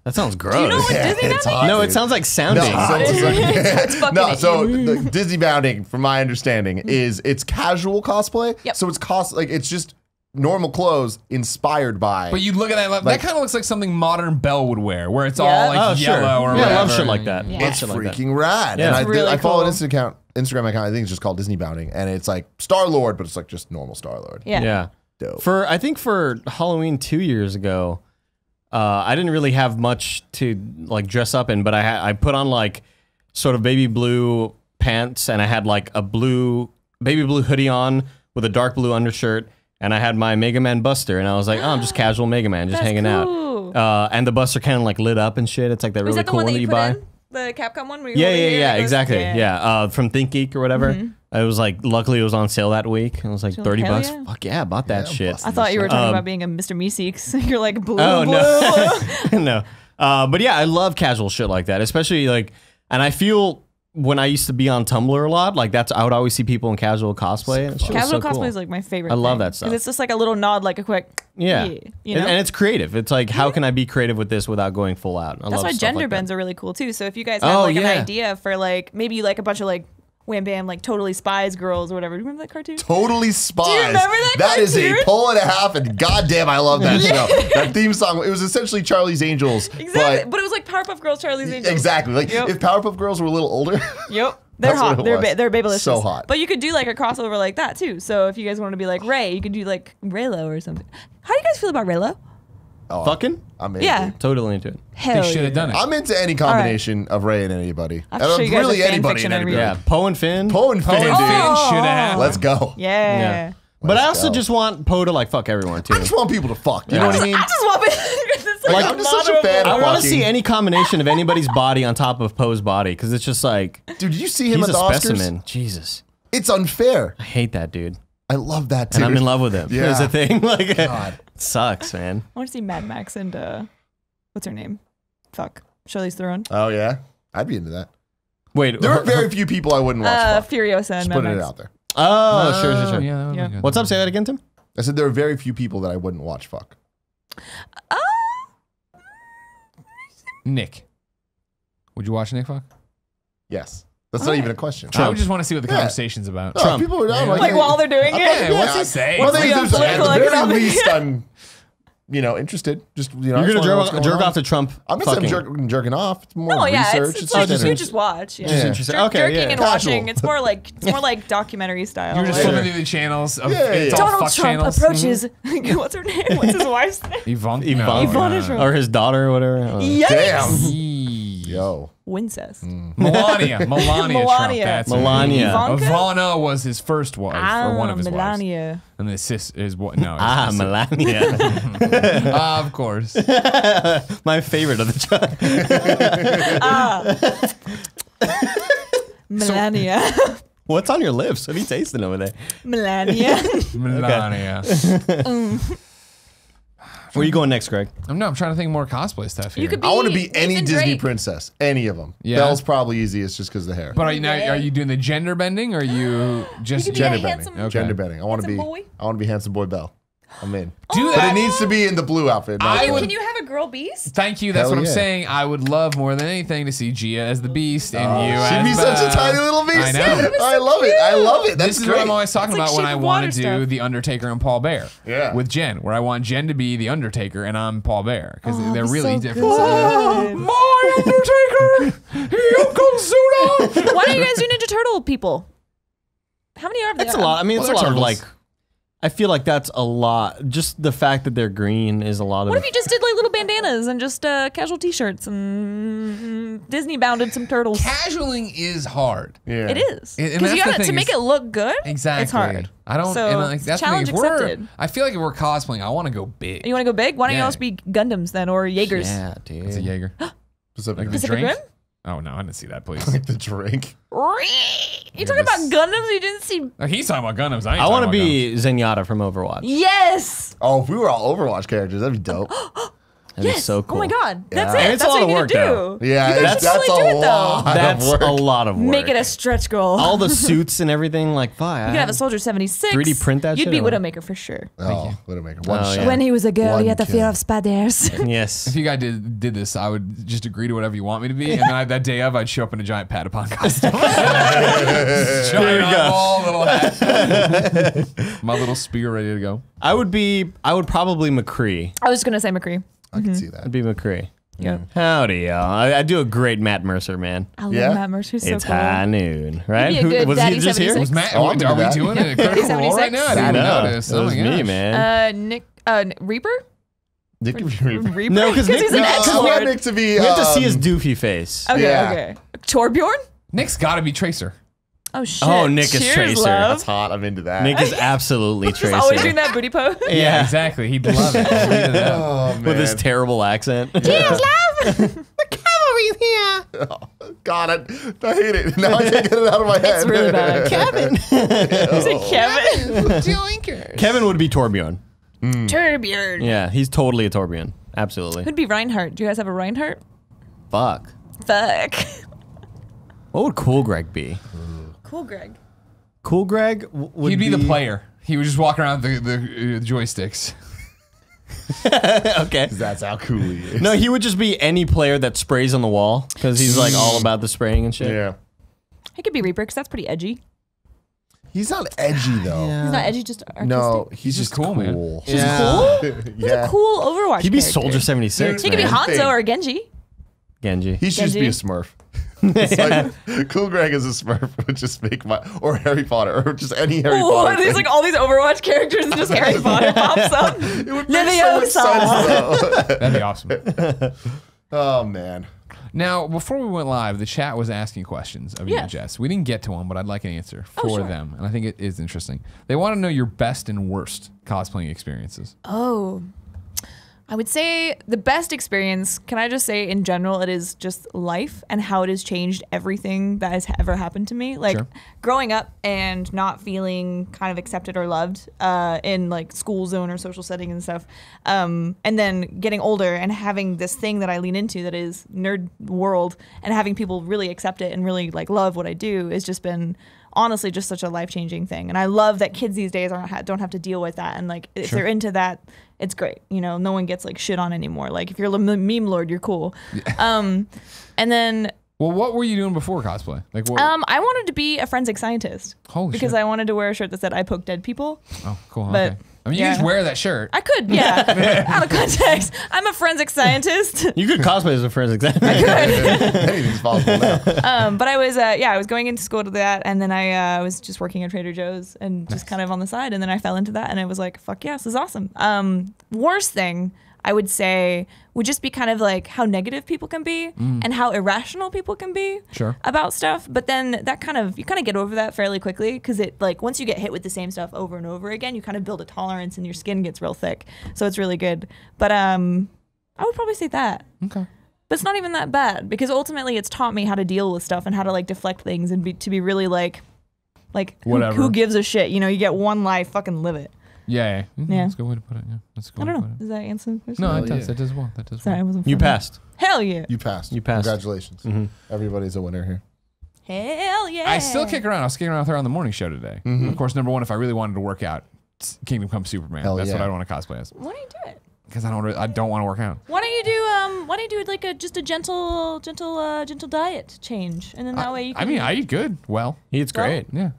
That sounds gross. you know what Disney it's bounding? hot, No, it dude. sounds like sounding. It's fucking No, at so you. the Disney bounding, from my understanding, is it's casual cosplay. Yep. So it's just normal clothes inspired by. But you look at that, Like- that kind of looks like something modern Belle would wear, where it's Yeah. all like Oh, sure. yellow or yeah, whatever. I love shit like that. Yeah. Love it's shit like that. freaking rad. Yeah. And It's really I follow cool. an Instagram account. I think it's just called Disney Bounding, and it's like Star Lord, but it's like just normal Star Lord. Yeah. Yeah. Dope. I think for Halloween 2 years ago, I didn't really have much to like dress up in, but I put on like sort of baby blue pants, and I had like a baby blue hoodie on with a dark blue undershirt, and I had my Mega Man Buster, and I was like, oh, I'm just casual Mega Man, just That's hanging cool. out. And the Buster kind of like lit up and shit. It's like that Was really that the cool one one that that you you put buy. in? The Capcom one? Where you Yeah, hold it yeah, here yeah, and it goes- exactly. Yeah, from ThinkGeek or whatever. It was like, luckily it was on sale that week. It was like So, 30 hell bucks. yeah. Fuck yeah, I bought that shit. I thought you were talking Um, about being a Mr. Meeseeks. You're like blue, Oh blue, blue. no, no. But yeah, I love casual shit like that, especially like, and I feel when I used to be on Tumblr a lot, like I would always see people in casual cosplay. And shit was Casual so cosplay cool. is like my favorite. I love thing. that stuff. 'Cause it's just like a little nod, like a quick. Yeah, You know? and it's creative. It's like, how can I be creative with this without going full out? I That's love why stuff gender like that. bends are really cool too. So if you guys have Oh, like yeah. an idea for like maybe like a bunch of like Wham Bam like Totally Spies girls or whatever. Do you remember that cartoon? Totally Spies. Do you remember that That is a cartoon? pull and a half, and goddamn, I love that show. That theme song, it was essentially Charlie's Angels. Exactly, but it was like Powerpuff Girls, Charlie's Angels. Exactly. Like, Yep. if Powerpuff Girls were a little older. Yep. They're That's what hot. it They're was. they're babylicious. So hot. But you could do like a crossover like that too. So if you guys want to be like Ray, you could do like Raylo or something. How do you guys feel about Raylo? Fucking I'm into Yeah. it. totally into it. Hell They should yeah. have done it. I'm into any combination of Ray and anybody. I'll show you guys really a fan anybody fiction and every anybody. Yeah, Poe and Finn. Poe and Finn, Finn dude. should have happened. Let's go. Yeah. Yeah. But I Let's also go. just want Poe to like fuck everyone too. I just want people to fuck. You know what I mean? I just want it's Like, I'm just such a fan of I want to fucking. see any combination of anybody's body on top of Poe's body because it's just like Dude, did you see him he's at a the Oscars? specimen. Jesus, It's unfair. I hate that dude, I love that too. and I'm in love with him. Yeah. Here's the thing, like, God. it sucks, man. I want to see Mad Max and what's her name? Fuck, Charlize Theron. Oh yeah, I'd be into that. Wait, There are very few people I wouldn't watch. fuck. Furiosa and Just Mad putting Max. it out there. oh, sure. Yeah, that would be Yeah. good. What's up? Say that again, Tim. I said there are very few people that I wouldn't watch. Fuck. Nick. Would you watch Nick fuck? Yes, that's not even a question. I would just want to see what the Yeah. conversation's about. No, Trump. people are down. Like while they're doing it. Hey, what's he saying? Well, What's at the the political very economic- least, I'm, interested. Just You're I just gonna wanna know what's going jerk on. off to Trump. I'm not saying fucking. I'm jerking off. It's more No, yeah, research. it's like just you interesting. just watch. Yeah. Just Yeah. interesting. Jerk- Okay, jerking yeah. and Casual. watching. It's more like documentary style. You're just like- flipping through the channels of Yeah, it's yeah. all Donald fuck Trump channels. approaches. What's her name? What's his wife's name? Ivanka. Ivana Trump. or his daughter or whatever. I don't know. Yikes. Damn. Yo. Wincest. Melania. Trump. Melania. That's Melania. Ivanka? Ivana was his first wife, or one of his wives. Melania. And his sis is what? No. Ah, his- Melania. Of course. My favorite of the Melania. What's on your lips? What are you tasting over there? Melania. Melania. Where are you going next, Greg? I'm trying to think more cosplay stuff here. You could be I want to be any Nathan Disney Drake. princess. Any of them. Yeah. Belle's probably easiest just because of the hair. But are you doing the gender bending, or are you just could be Gender a bending. handsome- Okay. Gender bending. I want to be. handsome boy? I want to be handsome boy Belle. I'm in. do But that? it needs to be in the blue outfit. not I the- would- Can you have a girl beast? Thank you. That's Hell what I'm yeah. saying. I would love more than anything to see Gia as the Beast and you She'd as be such a Belle. tiny little beast. I know. I love it. I love it. That's This is great. what I'm always talking It's like about when Shape I of want Water to do stuff. The Undertaker and Paul Bear. Yeah. With Jen, where I want Jen to be the Undertaker and I'm Paul Bear because they're be really so different. good. My Undertaker, Yokozuna. Why don't you guys do Ninja Turtle people? How many are there? That's a lot. I mean, Well, it's a they're lot of turtles. like. I feel like that's a lot. Just the fact that they're green is a lot of. What if you just did like little bandanas and just casual T-shirts and Disney bounded some turtles? Casualing is hard. Yeah. It is And because that's you the got to thing make is- it look good. Exactly. It's hard. I don't. So, and like, that's the thing. challenge If we're- accepted. I feel like if we're cosplaying, I want to go big. You want to go big? Why don't you Yeah. also be Gundams then or Jaegers? Yeah, dude. It's a Jaeger. Pacific. Like the Pacific drink? Rim? Oh no, I didn't see that. Please. Like the drink. You talking about this- Gundams? You didn't see? Like, he's talking about Gundams. I, ain't I want to talking about be Zenyatta from Overwatch. Yes. Oh, if we were all Overwatch characters, that'd be dope. That'd be Yes. so cool. Oh my God. That's Yeah. it. It's That's a lot what of you work, need to though. do. Yeah, You that's, guys totally that's do a it, though. lot That's of work. a lot of work. Make it a stretch goal. all the suits and everything. Like, fuck. You could have a Soldier 76. 3D print that You'd shit be or what? Widowmaker for sure. Oh, Widowmaker. One Oh, shot. yeah. When he was a girl, One he had the fear kill. of spiders. Yes. If you guys did this, I would just agree to whatever you want me to be, and then that day of, I'd show up in a giant Patapon costume. Giant eyeball, little hat, my little spear ready to go. I would probably McCree. I was gonna say McCree. I can see that. I'd be McCree. Yeah. Howdy, y'all. I do a great Matt Mercer, man. I love Yeah? Matt Mercer. So It's cool. high noon, right? He'd be a good was Daddy he just here? 76. Was Matt? Oh, I'm are we that. doing a critical role right now? I didn't even No, notice. it Oh was my me, gosh. man. Nick Reaper. Nick Reaper. Reaper. No, 'cause Nick- he's an no, I X-Lord. want Nick to be. We have to see his doofy face. Okay, Yeah. okay. Torbjorn. Nick's got to be Tracer. Oh shit. Oh, Nick is Cheers, Tracer. Love. That's hot. I'm into that. Nick is absolutely Just Tracer. always doing that booty pose. Yeah, exactly. He'd love it. He'd eat it up. Oh man. with his terrible accent. Cheers, love. God, I hate it. Now I can't get it out of my head. It's really bad. Kevin. Is it Kevin? Kevin would be Torbjorn. Torbjorn. Yeah, he's totally a Torbjorn. Absolutely. Who'd be Reinhardt? Do you guys have a Reinhardt? Fuck. Fuck. What would Cool Greg be? Cool, Greg. Cool Greg would He'd be the player. He would just walk around with the joysticks. Okay. That's how cool he is. No, he would just be any player that sprays on the wall because he's like all about the spraying and shit. Yeah. He could be Reaper because that's pretty edgy. He's not edgy though. He's not edgy, just artistic. No, he's just just cool, man. cool. He's Yeah. cool. He's Yeah. a cool Overwatch. He'd be character. Soldier 76. He could be man. Hanzo or Genji. Genji. He should just be a Genji. Smurf. It's like, Cool Greg as a Smurf would just make my, or Harry Potter, or just any Harry Oh, Potter. there's thing. like all these Overwatch characters and just Harry Potter pops up. It would make so much Leviosa. sense, though. That'd be awesome. Oh man. Now, before we went live, the chat was asking questions of you Yeah. and Jess. We didn't get to one, but I'd like an answer for sure. them, and I think it is interesting. They want to know your best and worst cosplaying experiences. Oh. I would say the best experience, can I just say in general, it is just life and how it has changed everything that has ever happened to me. Like Sure. growing up and not feeling kind of accepted or loved in like school zone or social setting and stuff. And then getting older and having this thing that I lean into that is nerd world and having people really accept it and really like love what I do has just been honestly just such a life-changing thing. And I love that kids these days don't have to deal with that. And like if they're into that, it's great. You know, no one gets like shit on anymore. Like if you're a meme lord, you're cool. And then Well, what were you doing before cosplay? Like what? I wanted to be a forensic scientist Holy because shit. I wanted to wear a shirt that said I poke dead people. Oh, cool. but- Okay. I mean, you yeah. just wear that shirt. I could, yeah, out of context. I'm a forensic scientist. You could cosplay as a forensic scientist. Anything's possible now. But I was going into school to that, and then I was just working at Trader Joe's and just kind of on the side, and then I fell into that, and I was like, fuck yeah, this is awesome. Worst thing I would say would just be kind of like how negative people can be and how irrational people can be Sure. about stuff. But then you kind of get over that fairly quickly because it like once you get hit with the same stuff over and over again, you kind of build a tolerance and your skin gets real thick. So it's really good. But I would probably say that. Okay. But it's not even that bad because ultimately it's taught me how to deal with stuff and how to like deflect things and to be really like Whatever. who gives a shit? You know, you get one life, fucking live it. Yeah. Yeah. That's a good way to put it. Yeah. That's a good I way don't to know. put it. Does that answer the question? No, Hell it does. yeah. It does well. That does Sorry, I well. wasn't. You funny. passed. Hell yeah. You passed. You passed. Congratulations. Everybody's a winner here. Hell yeah. I still kick around. I was kicking around with her on the morning show today. Of course, number one, if I really wanted to work out, it's Kingdom Come Superman. Hell That's yeah. what I want to cosplay as. Why don't you do it? Because I don't want to work out. Why don't you do like just a gentle diet change, and then that way you can. I mean, I eat good. Well, It's great. yeah.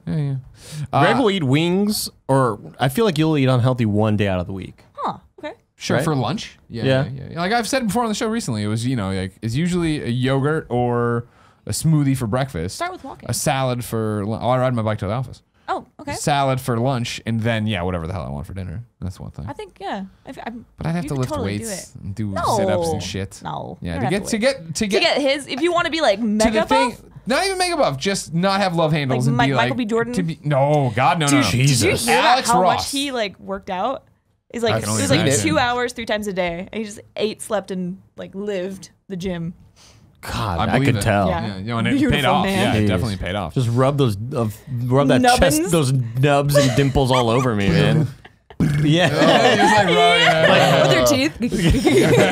Greg will eat wings, or I feel like you'll eat unhealthy one day out of the week. Huh? Okay. Sure, Right? for lunch. Yeah. Yeah. Like I've said before on the show recently, it was it's usually a yogurt or a smoothie for breakfast. Start with walking. A salad for. I ride my bike to the office. Oh, okay. Salad for lunch, and then whatever the hell I want for dinner. That's one thing. I think yeah. But I'd have you to could lift totally do weights it. and do No. sit-ups and shit. No. Yeah, You to don't have get to get his. If you want to be like to mega the thing, buff. not even mega buff, just not have love handles Like and be Michael like B. Jordan? To be, no, God, no. Did you Jesus. hear Alex how Ross. much he like worked out? He's I like can it only was like imagine. 2 hours 3 times a day. And he just ate, slept, and like lived the gym. God, I I believe could it. tell. Yeah. And it paid Beautiful off. man. Yeah, it Jeez. definitely paid off. Just rub that Nubbins? chest, those nubs and dimples all over me, man. Yeah. Just like, right, With your teeth.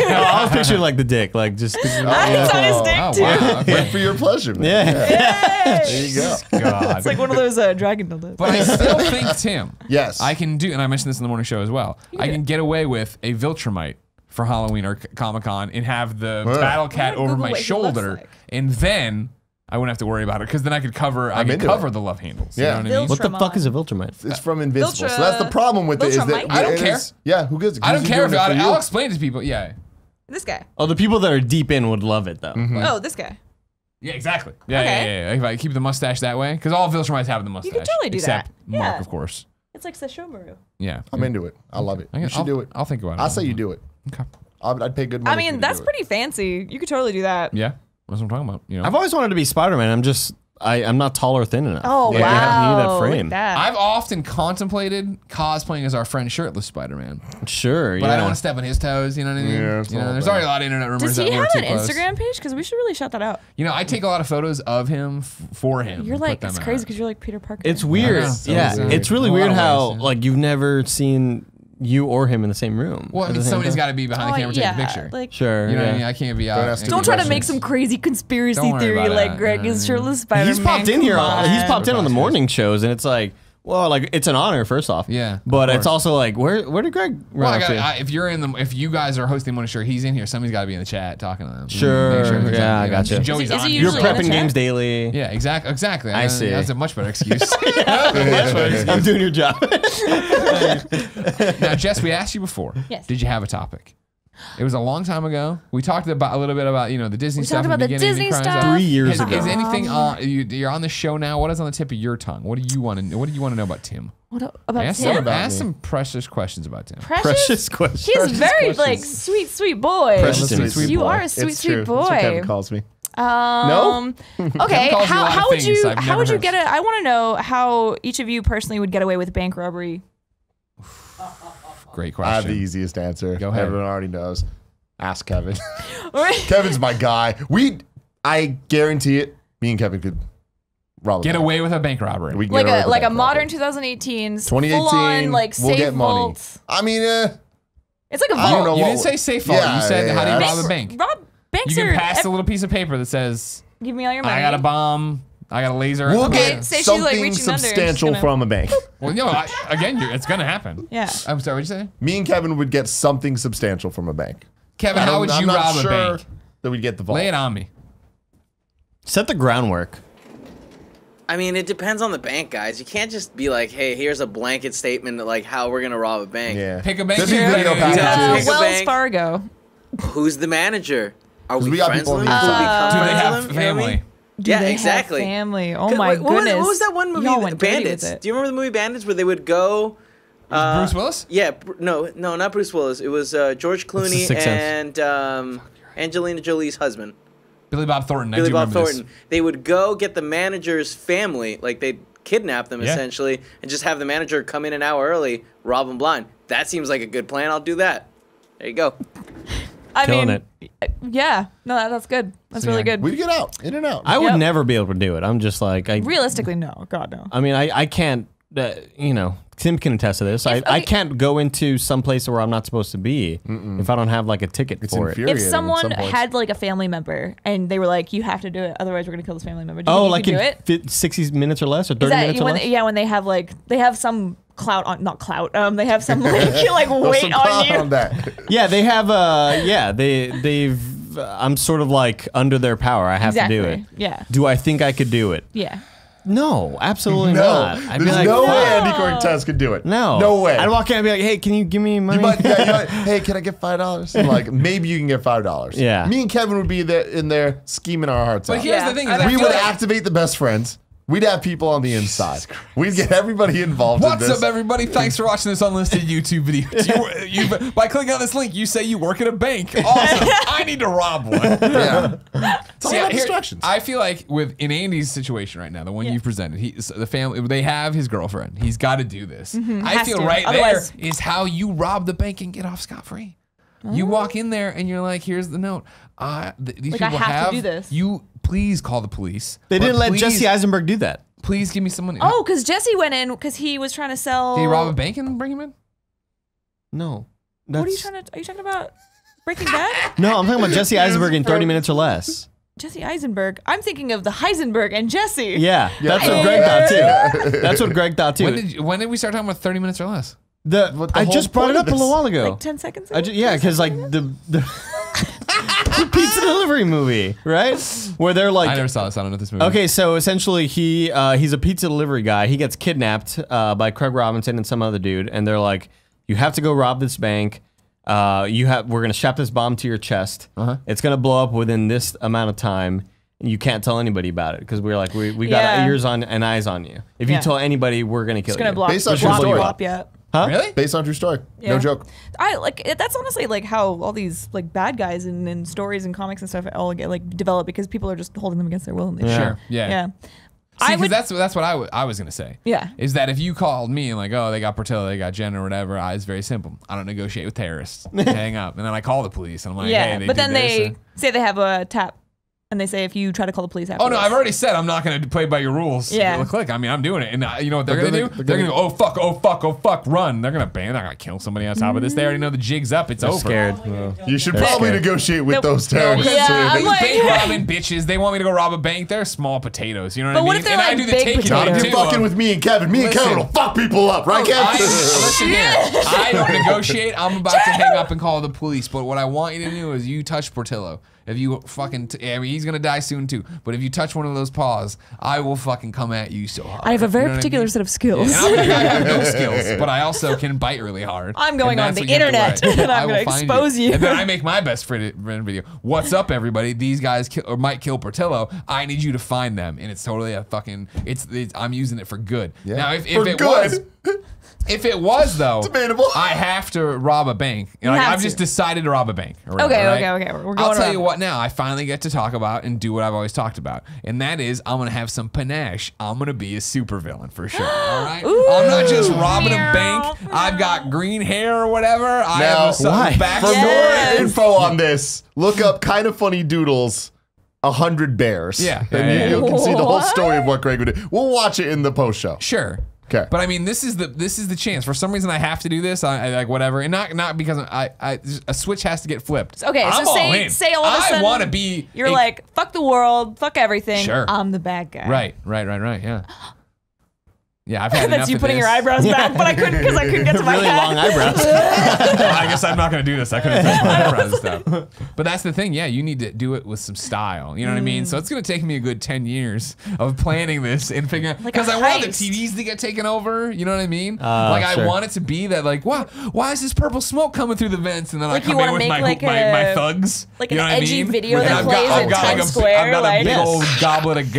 No, I was picturing like the dick, like just. It's on his dick Oh, too. wow. Right for your pleasure, man. Yeah. There you go. God. It's like one of those dragon dildos. But I still think, Tim, Yes. I can do, and I mentioned this in the morning show as well, I can get away with a Viltrumite for Halloween or Comic-Con and have the battle cat I'm gonna over Google my what he looks shoulder, like. and then I wouldn't have to worry about it because then I could cover into cover it. the love handles. Yeah. You know what I mean? What the Viltrumite. fuck is a Viltrumite? It's from Invincible. Viltra- So that's the problem with it. Is that Viltrumite? I don't it care. is- yeah, who gives? I don't who's care if doing it for you? I'll explain it to people. Yeah. This guy. Oh, the people that are deep in would love it though. Oh, this guy. Yeah, exactly. Yeah, Okay. yeah. If I keep the mustache that way, because all Viltrumites have the mustache. could totally do except that. Mark, Yeah. of course. It's like Sesshomaru. Yeah. I'm into it. I love it. You should do it. I'll think about it. I say you do it. Okay. I'd pay good money. I for you mean, to that's do it. pretty fancy. You could totally do that. Yeah. That's what I'm talking about. You know. I've always wanted to be Spider-Man. I'm not tall or thin enough. Oh, Like, wow. You need that Look frame. at that. I've often contemplated cosplaying as our friend shirtless Spider-Man, Sure, but yeah. I don't want to step on his toes. You know what I mean? Yeah, it's you know, all there's bad. already a lot of internet rumors Does that he we're have too an close. Instagram page? Because we should really shout that out. You know, I take a lot of photos of him for him. You're and like, put it's them crazy out. because you're like Peter Parker. It's weird. know. Yeah, So it's really in a lot weird of how ways, yeah. like you've never seen you or him in the same room. Well, I at mean, the same somebody's time. got to be behind the camera taking the picture. Like, Sure. You know what I yeah. mean? I can't be out. Don't ask asking don't try to make questions. some crazy conspiracy Don't worry theory about like that. Greg is shirtless Spider-Man. He's popped in here. Come on. He's popped in on the Podcast. morning shows, and it's like, well, like it's an honor first off. Yeah, But of it's course. also like, where did Greg Well, run off to? if you guys are hosting one, sure he's in here. Somebody's got to be in the chat talking to them. Sure. Make Yeah, he's on, I you know, gotcha. Joey's Is he on. You're usually in the prepping chat? games daily. Yeah, exactly. I see. That's a much better excuse. I'm doing your job. Now, Jess, we asked you before. Yes. Did you have a topic? It was a long time ago. We talked about a little bit about the Disney We stuff. talked in about the beginning, Disney crimes stuff. out. 3 years Is ago. anything on? You're on the show now. What is on the tip of your tongue? What do you want to? What do you want to know about Tim? What about Ask Tim? some precious questions about Tim. Precious question. He's Precious very questions. like sweet boy. Precious Tim. Sweet You boy. are a sweet It's true. boy. That's what Kevin calls me. Okay, calls you a lot of how would things you I've how never would you heard. get it? I want to know how each of you personally would get away with bank robbery. Great I have the question. easiest answer. Go ahead. Everyone already knows. Ask Kevin. Kevin's my guy. I guarantee it. Me and Kevin could rob. Get away with a bank robbery. We can like get away with a bank modern robbery. 2018, 2018. full on like we'll safe get money. vault. I mean, It's like a I don't vault. know You what- didn't say safe vault. Yeah, You said how do you yeah. rob a bank? Banks You are. can pass a little piece of paper that says, Give me all your money. I got a bomb. I got a laser. we'll Okay, get say she's, like, something reaching under and she's substantial gonna- from a bank. Well, it's going to happen. Yeah. I'm sorry, what'd you say? Me and Kevin would get something substantial from a bank. Kevin, how would I'm you not rob sure a bank? that we'd get the vault. Lay it on me. Set the groundwork. I mean, it depends on the bank, guys. You can't just be like, hey, here's a blanket statement of like how we're gonna rob a bank. Yeah. Pick a bank. There'd be here. video Yeah. packages. Pick a Wells bank. Fargo. Who's the manager? Are we we got friends people with on them? the Will we inside. become Do they friends have with them? You know what I family? mean? Do Yeah, they have exactly. family. Oh What- my what was- goodness. What was that one movie, Y'all went dirty with Bandits? it. Do you remember the movie Bandits where they would go? Bruce Willis? Yeah, no, not Bruce Willis. It was George the Clooney Sixth Sense. and Angelina Jolie's husband, Billy Bob Thornton. I Billy do Bob remember this. Thornton. They would go get the manager's family, like they'd kidnap them Yeah. essentially, and just have the manager come in an hour early, rob them blind. That seems like a good plan. I'll do that. There you go. I Killing mean, yeah. No, that's good. That's really good. We'd get out, in and out. I would Yep. never be able to do it. I'm just like, Realistically, no. God, no. I mean, I can't, Tim can attest to this. I okay. can't go into some place where I'm not supposed to be if I don't have like a ticket It's for it. infuriating. If in someone some points. had like a family member and they were like, "You have to do it, otherwise we're gonna kill this family member," do you Oh, think like you in could do it? 60 minutes or less, or 30 Is that minutes or when less? when they have like they have some clout on not clout they have some like Throw weight some on clout you. on that. Yeah, they have. They've. I'm sort of like under their power. I have to do it. Yeah. Do I think I could do it? Yeah. No, absolutely No, not. I'd be there's like, no way "Fuck." Andy Cortez could do it. No way. I'd walk in and be like, "Hey, can you give me money?" You might, yeah, you're like, hey, can I get $5? And like, maybe you can get $5. Yeah. Me and Kevin would be there in there scheming our hearts But out. here's Yeah. the thing: is I We feel would like- activate the best friends. We'd have people on the inside. We'd get everybody involved in What's this. up, everybody? Thanks for watching this unlisted YouTube video. By clicking on this link, you say you work at a bank. Awesome. I need to rob one. Yeah. It's all See, about here- distractions. I feel like in Andy's situation right now, the one Yeah. you presented, the family, they have his girlfriend. He's got to do this. I Has feel to. right Otherwise- there is how you rob the bank and get off scot free. You walk in there and you're like, "Here's the note. These Like, I people have to do this. You please call the police. They But didn't let please- Jesse Eisenberg do that. Please give me some money." Oh, because Jesse went in because he was trying to sell. Did he rob a bank and bring him in? No. What are you That's- trying to? Are you talking about Breaking Bad? No, I'm talking about Jesse Eisenberg in 30 minutes or less. Jesse Eisenberg. I'm thinking of the Heisenberg and Jesse. Yeah, that's what Yeah. Greg thought too. That's what Greg thought too. When did we start talking about 30 minutes or less? the I whole just brought point it of up a little this- while ago. Like 10 seconds. Yeah, because like the the pizza delivery movie, right? Where they're I like, never saw this. I don't know this movie. okay, so essentially he's a pizza delivery guy. He gets kidnapped by Craig Robinson and some other dude, and they're like, you have to go rob this bank. We're gonna strap this bomb to your chest. It's gonna blow up within this amount of time. You can't tell anybody about it because we're like we got Yeah. ears on and eyes on you. If you Yeah. tell anybody, we're gonna kill It's gonna you. block. Based on block, true story. block yet. Huh? Really? Based on true story. Yeah. No joke. I like that's honestly like how all these like bad guys and stories and comics and stuff all get like develop because people are just holding them against their will. And they Sure. Yeah. Yeah. See, I 'cause would. that's what I was gonna say. Yeah. Is that if you called me and like, oh, they got Portillo, they got Jen or whatever, it's very simple. I don't negotiate with terrorists. Hang up, and then I call the police and I'm like, Yeah, hey, but did then this, they and- say they have a tap, and they say if you try to call the police after. Oh no, I've already said I'm not going to play by your rules. Yeah. Click. I mean, I'm doing it, and you know what they're But going to then do? they're They're gonna- going to go, oh fuck, run. They're going to ban. They're going to kill somebody on top of this. They already know the jig's up. It's over. Scared. You should probably scared. negotiate with Nope. those No, terrorists. yeah, too. I'm These like- bank robbing bitches. They want me to go rob a bank. They're small potatoes. You know what But I mean? what if they're and I like do the big taking Not if potatoes? you're too. fucking with me and Kevin. Me and Listen. Kevin will fuck people up, right, Kevin? Listen here. I don't negotiate. I'm about to hang up and call the police. But what I want you to do is you touch Portillo. If you fucking, I mean, he's gonna die soon too. But if you touch one of those paws, I will fucking come at you so hard. I have a very You know what I particular mean? set of skills. And I'm gonna I have no skills, but I also can bite really hard. I'm going And on that's the what you have to internet, worry. and I'm I will gonna find expose you. And then I make my best friend video. What's up, everybody? These guys might kill Portillo. I need you to find them, and it's totally a fucking. It's I'm using it for good. Yeah. Now, if For it good? was. If it was though, Debatable. I have to rob a bank. You know, like, have I've just to. decided to rob a bank. or whatever, Okay, right? okay. We're going I'll tell around. you what. Now I finally get to talk about and do what I've always talked about, and that is I'm gonna have some panache. I'm gonna be a supervillain for sure. All right. I'm not just robbing a bank. I've got green hair or whatever. I Now, have some why? back. For Yes. more info on this, look up Kind of Funny Doodles. 100 bears. Yeah. And you can see the whole story of what Greg would do. We'll watch it in the post show. Sure. 'Kay. But I mean, this is the chance. For some reason, I have to do this. I like whatever, and not because a switch has to get flipped. Okay, so I'm all in. say all of a sudden I want to be. You're like, fuck the world, fuck everything. Sure. I'm the bad guy. right. Yeah. Yeah, I've had enough That's you of putting this. your eyebrows back, but I couldn't because I couldn't get to my Really head. long eyebrows. I guess I'm not going to do this. I couldn't fix my eyebrows and stuff. But that's the thing. Yeah, you need to do it with some style. You know what I mean? So it's going to take me a good 10 years of planning this and figuring out. Like Because a I want the heist. TVs to get taken over. You know what I mean? Like, I sure. want it to be that, like, wow, why is this purple smoke coming through the vents? And then Like, I you come in wanna with make, my, like, my a- thugs. like you know an what I edgy mean? video And that I've plays got, in I've got Times like Square, I've got a like- big Yes. old goblet of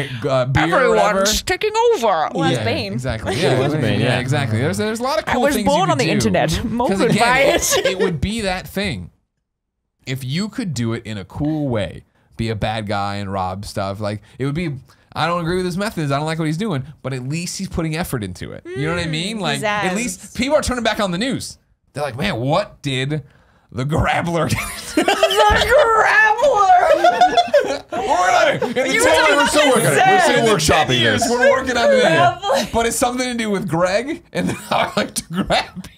beer or whatever. taking over. Well, that's Yeah, Bane. exactly. Yeah, was Bane, yeah. exactly. There's a lot of cool I was things you born could on the do. internet. Mo 'Cause could again, buy it. it would be that thing. If you could do it in a cool way, be a bad guy and rob stuff, like it would be. I don't agree with his methods. I don't like what he's doing, but at least he's putting effort into it. You know what I mean? Like at pizzazz. least people are turning back on the news. They're like, man, what did the Grabbler? We're still working on it. We're still workshopping years, this. we're working on it. Grabbler. But it's something to do with Greg and how I like to grab people.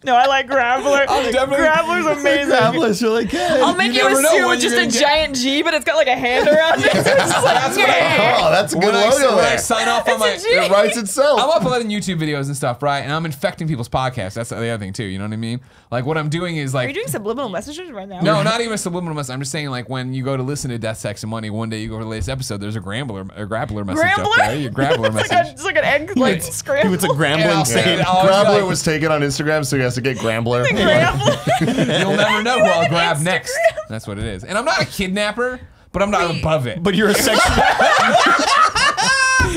No, I like Grabbler. I'm definitely- Grabbler's amazing. Travelers really good. I'll make You you, never a know suit when with just you're a gonna get- giant G, but it's got like a hand around it. It's just like, That's what I- yeah. Oh, that's a good When I logo there. sign off on my, It's a G. It writes itself. I'm uploading YouTube videos and stuff, right? And I'm infecting people's podcasts. That's the other thing too. You know what I mean? Like what I'm doing is Are you like, doing subliminal messages right now? no, not even a subliminal message. I'm just saying like when you go to listen to Death, Sex, and Money, one day you go to the latest episode. There's a grabbler message up Grabbler? there. Your grabbler It's like, message. it's like an egg like He scramble. was a And grambling I'll say state. it, I'll be Grabbler like, was taken on Instagram, so he has to get Grambler. You'll never know who I'll an grab Instagram. next. That's what it is. And I'm not a kidnapper, but I'm not above it. But you're a sexual.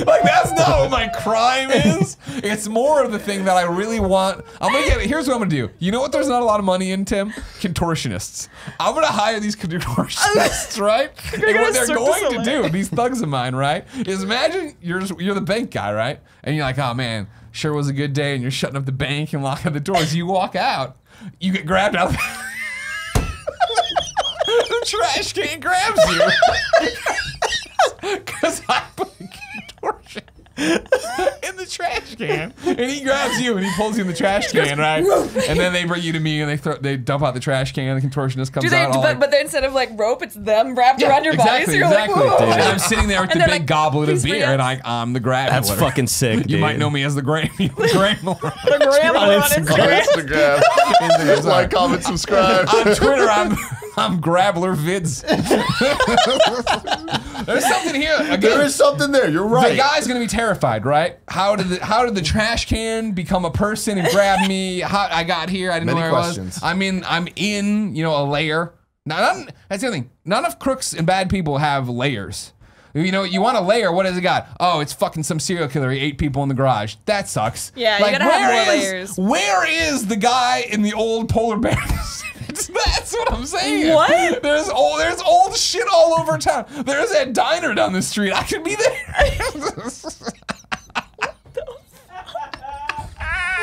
Like that's not what my crime is. It's more of the thing that I really want. I'm gonna get. Here's what I'm gonna do. You know what? There's not a lot of money in, Tim. Contortionists. I'm gonna hire these contortionists, right? And go what to they're Cirque du going to Soleil. do, these thugs of mine, right? Is imagine you're the bank guy, right? And you're like, oh man, sure was a good day, and you're shutting up the bank and locking the doors. You walk out, you get grabbed out. The trash can grabs you. Because I put a contortion in the trash can. And he grabs you and he pulls you in the trash can, right? And then they bring you to me and they dump out the trash can. The contortionist comes Do they? out. all like, But then instead of like rope, it's them wrapped around your body. So exactly, you're exactly. like, whoa. And I'm sitting there with And the they're big like, goblet of "Please bring beer and us." I'm the grab. That's fucking sick, You dude. might know me as the Grambler. The Grabbler on Instagram. Instagram. Like, comment, subscribe. On Twitter, I'm Grabbler Vids. There's something here. Again, There is something there. You're the right. guy's gonna be terrified, right? How did the trash can become a person and grab me? How I got here? I didn't Many know where questions. I was. I'm in a layer. Now, that's the other thing. None of crooks and bad people have layers. You know, you want a layer. What has it got? Oh, it's fucking some serial killer. He ate people in the garage. That sucks. Yeah, you gotta have where more is- layers. Where is the guy in the old polar bear? That's what I'm saying. What? There's old shit all over town. There's that diner down the street. I could be there.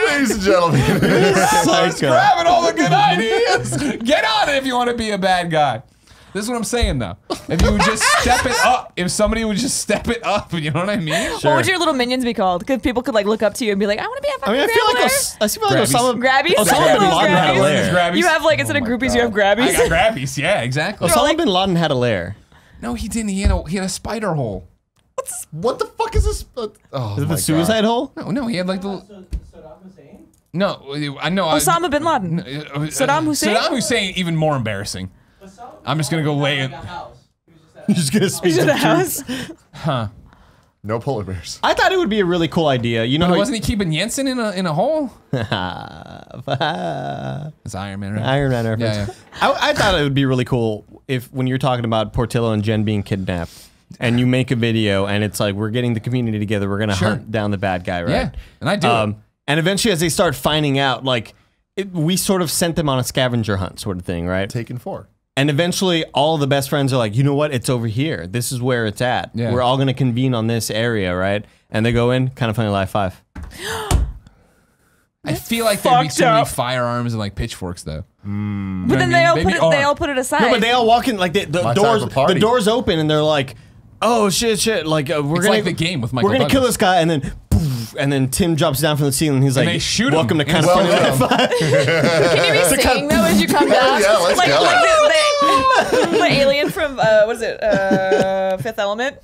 Ladies and gentlemen. Let's grabbing all the good ideas. Get on it if you want to be a bad guy. This is what I'm saying, though. If you would just step it up, if somebody would just step it up, you know what I mean? What would your little minions be called? Because people could like look up to you and be like, I want to be a I fucking mean, I feel like Grabbler. I feel like Osama. Grabbies? Osama bin Those Laden had a grabbies. lair. Grabbies. You have like instead of groupies, you have I grabbies. got grabbies, yeah, exactly. Osama bin Laden had a lair. No, he didn't. He had a spider hole. What the fuck is this? Oh, Is it my the suicide hole? No, he had like the. Saddam Hussein? No, I know. Osama bin Laden. Saddam Hussein? Saddam Hussein, even more embarrassing. I'm just gonna go lay it. Like a house. He was just at You're just gonna speak To to the the truth. house. No polar bears. I thought it would be a really cool idea. You know, how Wasn't he keeping Jensen in a hole? It's Iron Man, right? Iron Man reference. Yeah, I thought it would be really cool if when you're talking about Portillo and Jen being kidnapped, and you make a video and it's like we're getting the community together, we're gonna Sure. hunt down the bad guy, right? Yeah, and I do it. And eventually, as they start finding out, like, we sort of sent them on a scavenger hunt sort of thing, right? Taken 4. And eventually, all the best friends are like, you know what? It's over here. This is where it's at. Yeah. We're all going to convene on this area, right? And they go in, Kind of Funny Live 5. I feel like there'd be fucked too many up. firearms and like pitchforks though. But then they all put it aside. No, but they all walk in, like, the My doors type of party. the doors open, and they're like, oh, shit. Like, we're It's going like the game with Michael We're going to kill Douglas. this guy, and then, poof, and then Tim drops down from the ceiling, and he's And like, they shoot him. welcome to And Kind of Funny Live 5. Can you be singing though as you come down? Yeah, let's like, go. Like the alien from what is it? Fifth Element.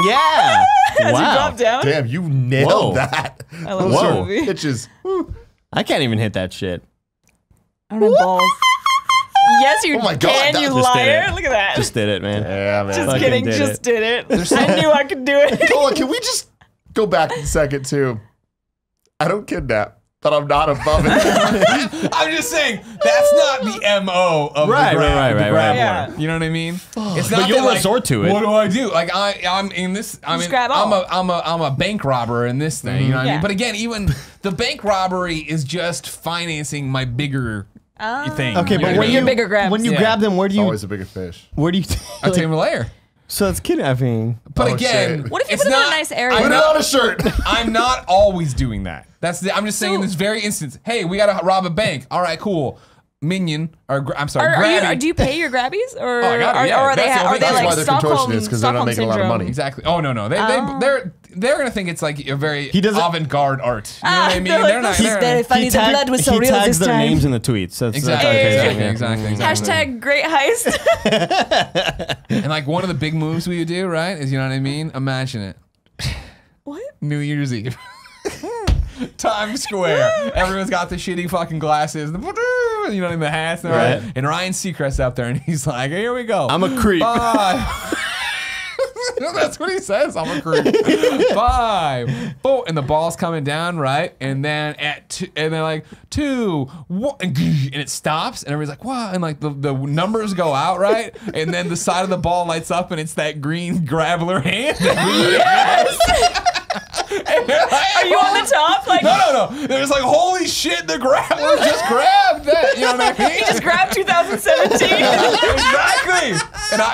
Yeah. As you Wow. drop down. Damn, you nailed Whoa. that. I love Those this are movie. pitches. I can't even hit that shit. I don't have balls. Yes, you Oh my God, can, that you just did liar. it. Look at that. Just did it, man. Yeah, man. Just fucking kidding. did Just it. did it. I knew I could do it. Hold on, can we just go back a second too? I don't kidnap, but I'm not above it. I'm just saying that's not the MO of Right, the grab, right. Yeah. You know what I mean? It's But not you'll that, like, resort to it. What do I do? Like I'm in this. I mean, grab all. I'm a bank robber in this thing. You know what I Yeah. mean? But again, even the bank robbery is just financing my bigger thing. Okay, You know but what when I you mean? bigger grabs. when you Yeah. grab them, where do you Always a bigger fish. I take them layer. So it's kidnapping. But Oh, again, shit. What if you it's put it in a not- nice area? I'm Put it not- on a shirt. I'm not always doing that. I'm just saying in this very instance. Hey, we gotta rob a bank. All right, cool. Minion or I'm sorry, Grabby. Do you pay your grabbies or Oh, I got it, yeah. are they That's the only- are they that's like why they're Stockholm contortionists, 'cause they're not Stockholm making a lot of syndrome? money. Exactly. Oh no, they're gonna think it's like a very He doesn't- avant-garde art. You know what I mean? they're like, They're not. "This is They're very not funny. The blood was so he real tags this their time." names in the tweets. So exactly. okay. Exactly. Hashtag great heist. And like one of the big moves we would do, right? Is you know what I mean? Imagine it. What? New Year's Eve. Times Square. Everyone's got the shitty fucking glasses. You know what I mean? The hats. Right. And Ryan Seacrest's up there and he's like, here we go. I'm a creep. Bye. That's what he says. I'm a creep. Bye. Boom. And the ball's coming down, right? And then and they're like 2, 1, and it stops. And everybody's like, wow. And like the numbers go out, right? And then the side of the ball lights up and it's that green Grabbler hand. Yes. And they're like, Are you on the top? Like no. There's like, holy shit, the Grabbler just grabbed that. You know what I mean? you just grabbed 2017. Exactly.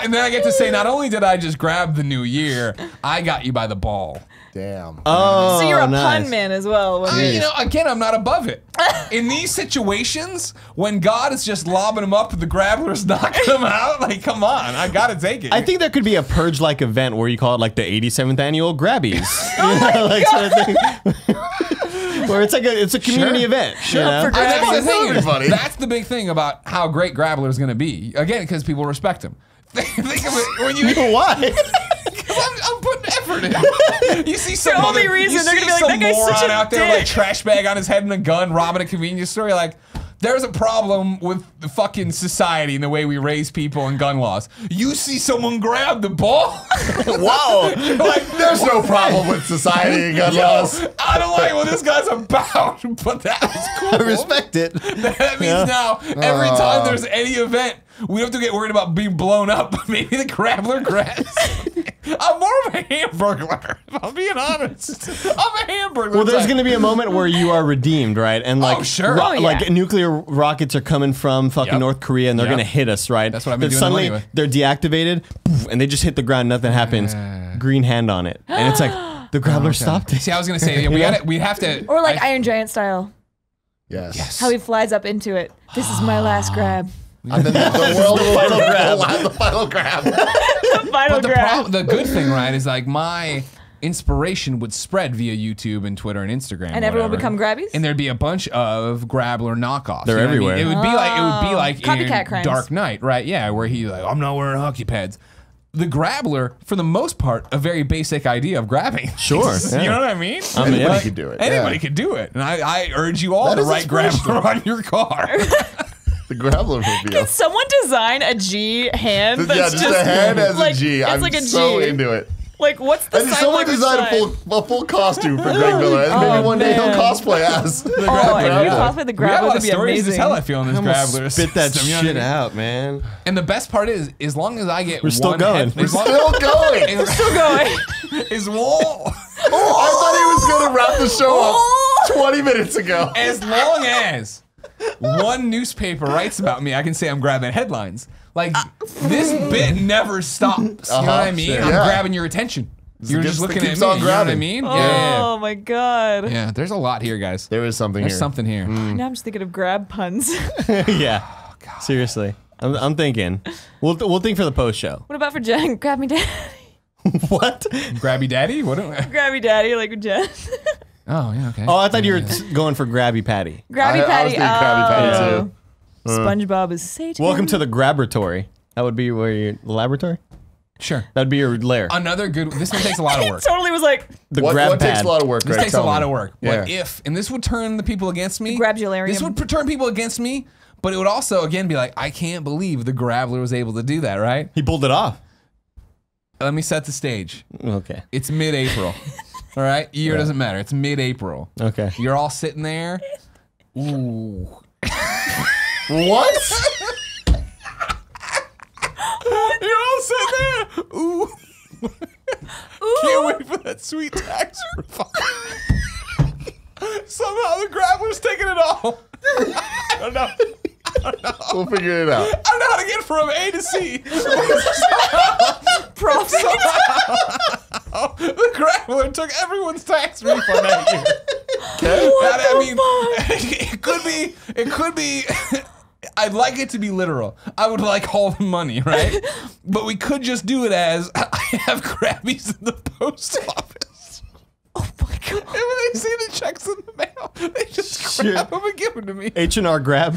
And then I get to say, not only did I just grab the new year, I got you by the ball. Damn. Oh, So you're a nice. pun man as well. You know, again, I'm not above it. In these situations, when God is just lobbing them up, the Grabbler's knocking them out, like, come on, I gotta take it. I think there could be a purge-like event where you call it like the 87th annual Grabbies. Oh like sort of thing. Where it's like it's a community event. Sure. For That's the Grabbers. thing. Everybody. That's the big thing about how great Grabbler is going to be. Again, because people respect him. Think of it when you. Why? I'm putting effort in. You see some only other, reason you they're see gonna be like, some "That guy's such moron a out there with a dick." trash bag on his head and a gun, robbing a convenience store. You're like, there's a problem with the fucking society and the way we raise people and gun laws. You see someone grab the ball. Whoa. Like, There's no problem with society and gun yo, laws. I don't like what this guy's about, but that was cool. I respect it. That means now every time there's any event, we don't have to get worried about being blown up. Maybe the Grabbler grabs. I'm more of a hamburglar, if I'm being honest. I'm a hamburglar. Well, there's type. going to be a moment where you are redeemed, right? And like, Oh, sure. Oh, yeah. like nuclear rockets are coming from fucking Yep. North Korea, and they're Yep. going to hit us, right? That's what I've been Then doing suddenly anyway. they're deactivated, poof, and they just hit the ground. Nothing happens. Green hand on it, and it's like the Grabbler stopped it. See, I was gonna say we have to. Or like Iron Giant style. Yes. How he flies up into it. This is my last grab. And then the world will final grab. The final grab. Final But grab. the good thing, right, is like my inspiration would spread via YouTube and Twitter and Instagram, And everyone whatever. become grabbies? and there'd be a bunch of Grabbler knockoffs. They're you know what I mean? everywhere. It would be like Copycat in crimes. Dark Knight, right? Yeah, where he like, I'm not wearing hockey pads. The Grabbler, for the most part, a very basic idea of grabbing. Sure, You yeah. know what I mean? Anybody yeah. could do it. Anybody yeah. could do it, and I urge you all That to is write inspirational. Grabbler on your car. The Grabbler reveal. Can someone design a G hand? Yeah, That's just a hand as like, a G. It's I'm like a so G. into it. Like, what's the And sign someone language designed sign? a full costume for Greg Miller, and maybe Oh, one day he'll man. cosplay as the Oh, if you Grabbler. cosplay the We have a Grabbler, lot that'd of be stories amazing. as hell, I feel, in this Grabbler Spit that system, you know what I shit mean? out, man. And the best part is, as long as I get We're still one going. head- We're as long- Still going. as- Still going. is wall. I thought he was gonna wrap the show up. 20 minutes ago. As long as one newspaper writes about me, I can say I'm grabbing headlines. Like, this bit never stops. You know what I mean? Shit. I'm Yeah. grabbing your attention. You're gift just that looking at keeps me. on You know what I grabbing. mean? Oh my god. Yeah, there's a lot here, guys. There is something There's here. something here. Now I'm just thinking of grab puns. Yeah. Seriously. I'm thinking. We'll think for the post show. What about for Jen? Grab me daddy. What? Grabby Daddy? What? Grab me daddy like with Jen. Oh, yeah, okay. Oh, I thought you were going for Grabby Patty. Grabby I Patty. was thinking Krabby Patty, Oh. too. SpongeBob is Satan. Welcome to the Graboratory. That would be where your laboratory? Sure. That'd be your lair. Another good. This one takes a lot of work. Totally was like The What grab takes pad. a lot of work, This Greg? takes a Tell lot me. of work. Yeah. But if, and this would turn the people against me. Grabularium. This would turn people against me, but it would also, again, be like, I can't believe the Grabbler was able to do that, right? He pulled it off. Let me set the stage. Okay. It's mid-April. All right? Year doesn't matter. It's mid-April. Okay. You're all sitting there. Ooh. What? You're all sitting there. Ooh. Can't wait for that sweet tax refund. Somehow the Grabbler's taking it all. I don't know. We'll figure it out. I don't know how to get from A to C. profit. The Grappler took everyone's tax refund that year. It could be. I'd like it to be literal. I would like all the money, right? But we could just do it as I have Krabbies in the post office. Oh my god. And when they see the checks in the mail, they just grab them and give them to me. H&R Grab.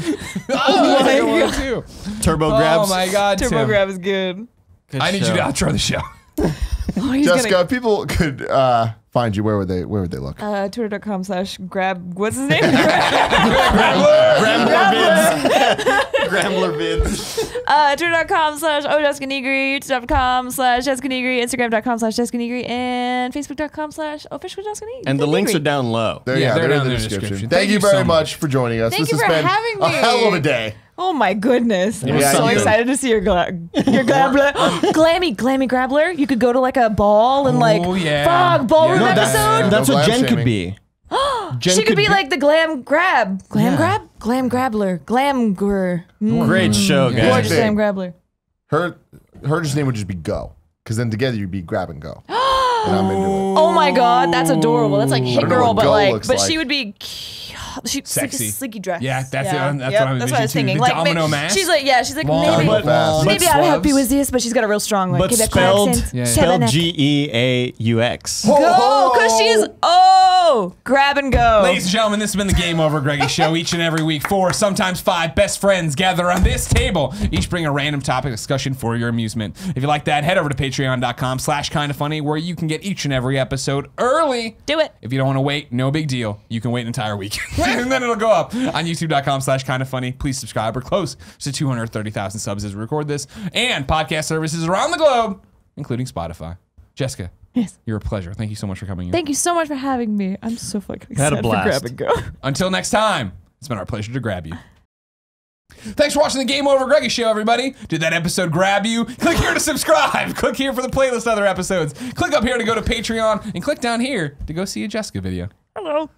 Oh my my God. too. Turbo Grabs. Oh my God, Turbo Tim. Grab is good. I need you to outro the show. Oh, he's Jessica, gonna if people could find you, where would they look? Twitter.com/grab. What's his name? Grambler vids. Grambler vids. Twitter.com/ohjessicanegri, YouTube.com/JessicaNegri, Instagram.com/JessicaNegri, and Facebook.com/officialJessicaNegri. And the links are down low. There Yeah, you have they're it in down the in the description. description. Thank you Thank you very so much for joining us. Thank This you has for been having a me. hell of a day. Oh my goodness. I'm Yeah, so you- excited to see your Grabbler. Glammy Grabbler. You could go to like a ball and like, Oh, yeah. fuck, ballroom Yeah. episode. That's No what glam Jen shaming. could be. Jen She could be like the Glam Grab. Glam Grab? Glam Grabbler. Glam Gr. Great show, Yeah. guys. Gorgeous Thing. Glam Grabbler. Her just name would just be Go, because then together you'd be Grab and Go. And I'm into it. Oh my god, that's adorable. That's like Hit don't know Girl, what but Go like, looks but like. she would be Sexy. sleeky dress. Yeah, that's it. That's what I'm That's what I was envisioning, thinking. too. The Like domino maybe, mask? she's like, yeah, she's like Long, maybe, but fast. maybe I'll help you with this, but she's got a real strong like But Quebec spelled, accent. Yeah. spelled Quebec. Geaux. Go, because she's grab and go. Ladies and gentlemen, this has been the Game Over Greggy Show. Each and every week, 4, sometimes 5 best friends gather on this table. Each bring a random topic discussion for your amusement. If you like that, head over to patreon.com/kindafunny, where you can get each and every episode early. Do it. If you don't want to wait, no big deal. You can wait an entire week. And then it'll go up on youtube.com/kindafunny. Please subscribe. We're close to 230,000 subs as we record this. And podcast services around the globe, including Spotify. Jessica. Yes. You're a pleasure. Thank you so much for coming in. Thank you so much for having me. I'm so fucking Had a excited for blast. grab and go. Until next time, it's been our pleasure to grab you. Thanks for watching the Game Over Greggy Show, everybody. Did that episode grab you? Click here to subscribe. Click here for the playlist of other episodes. Click up here to go to Patreon, and click down here to go see a Jessica video. Hello.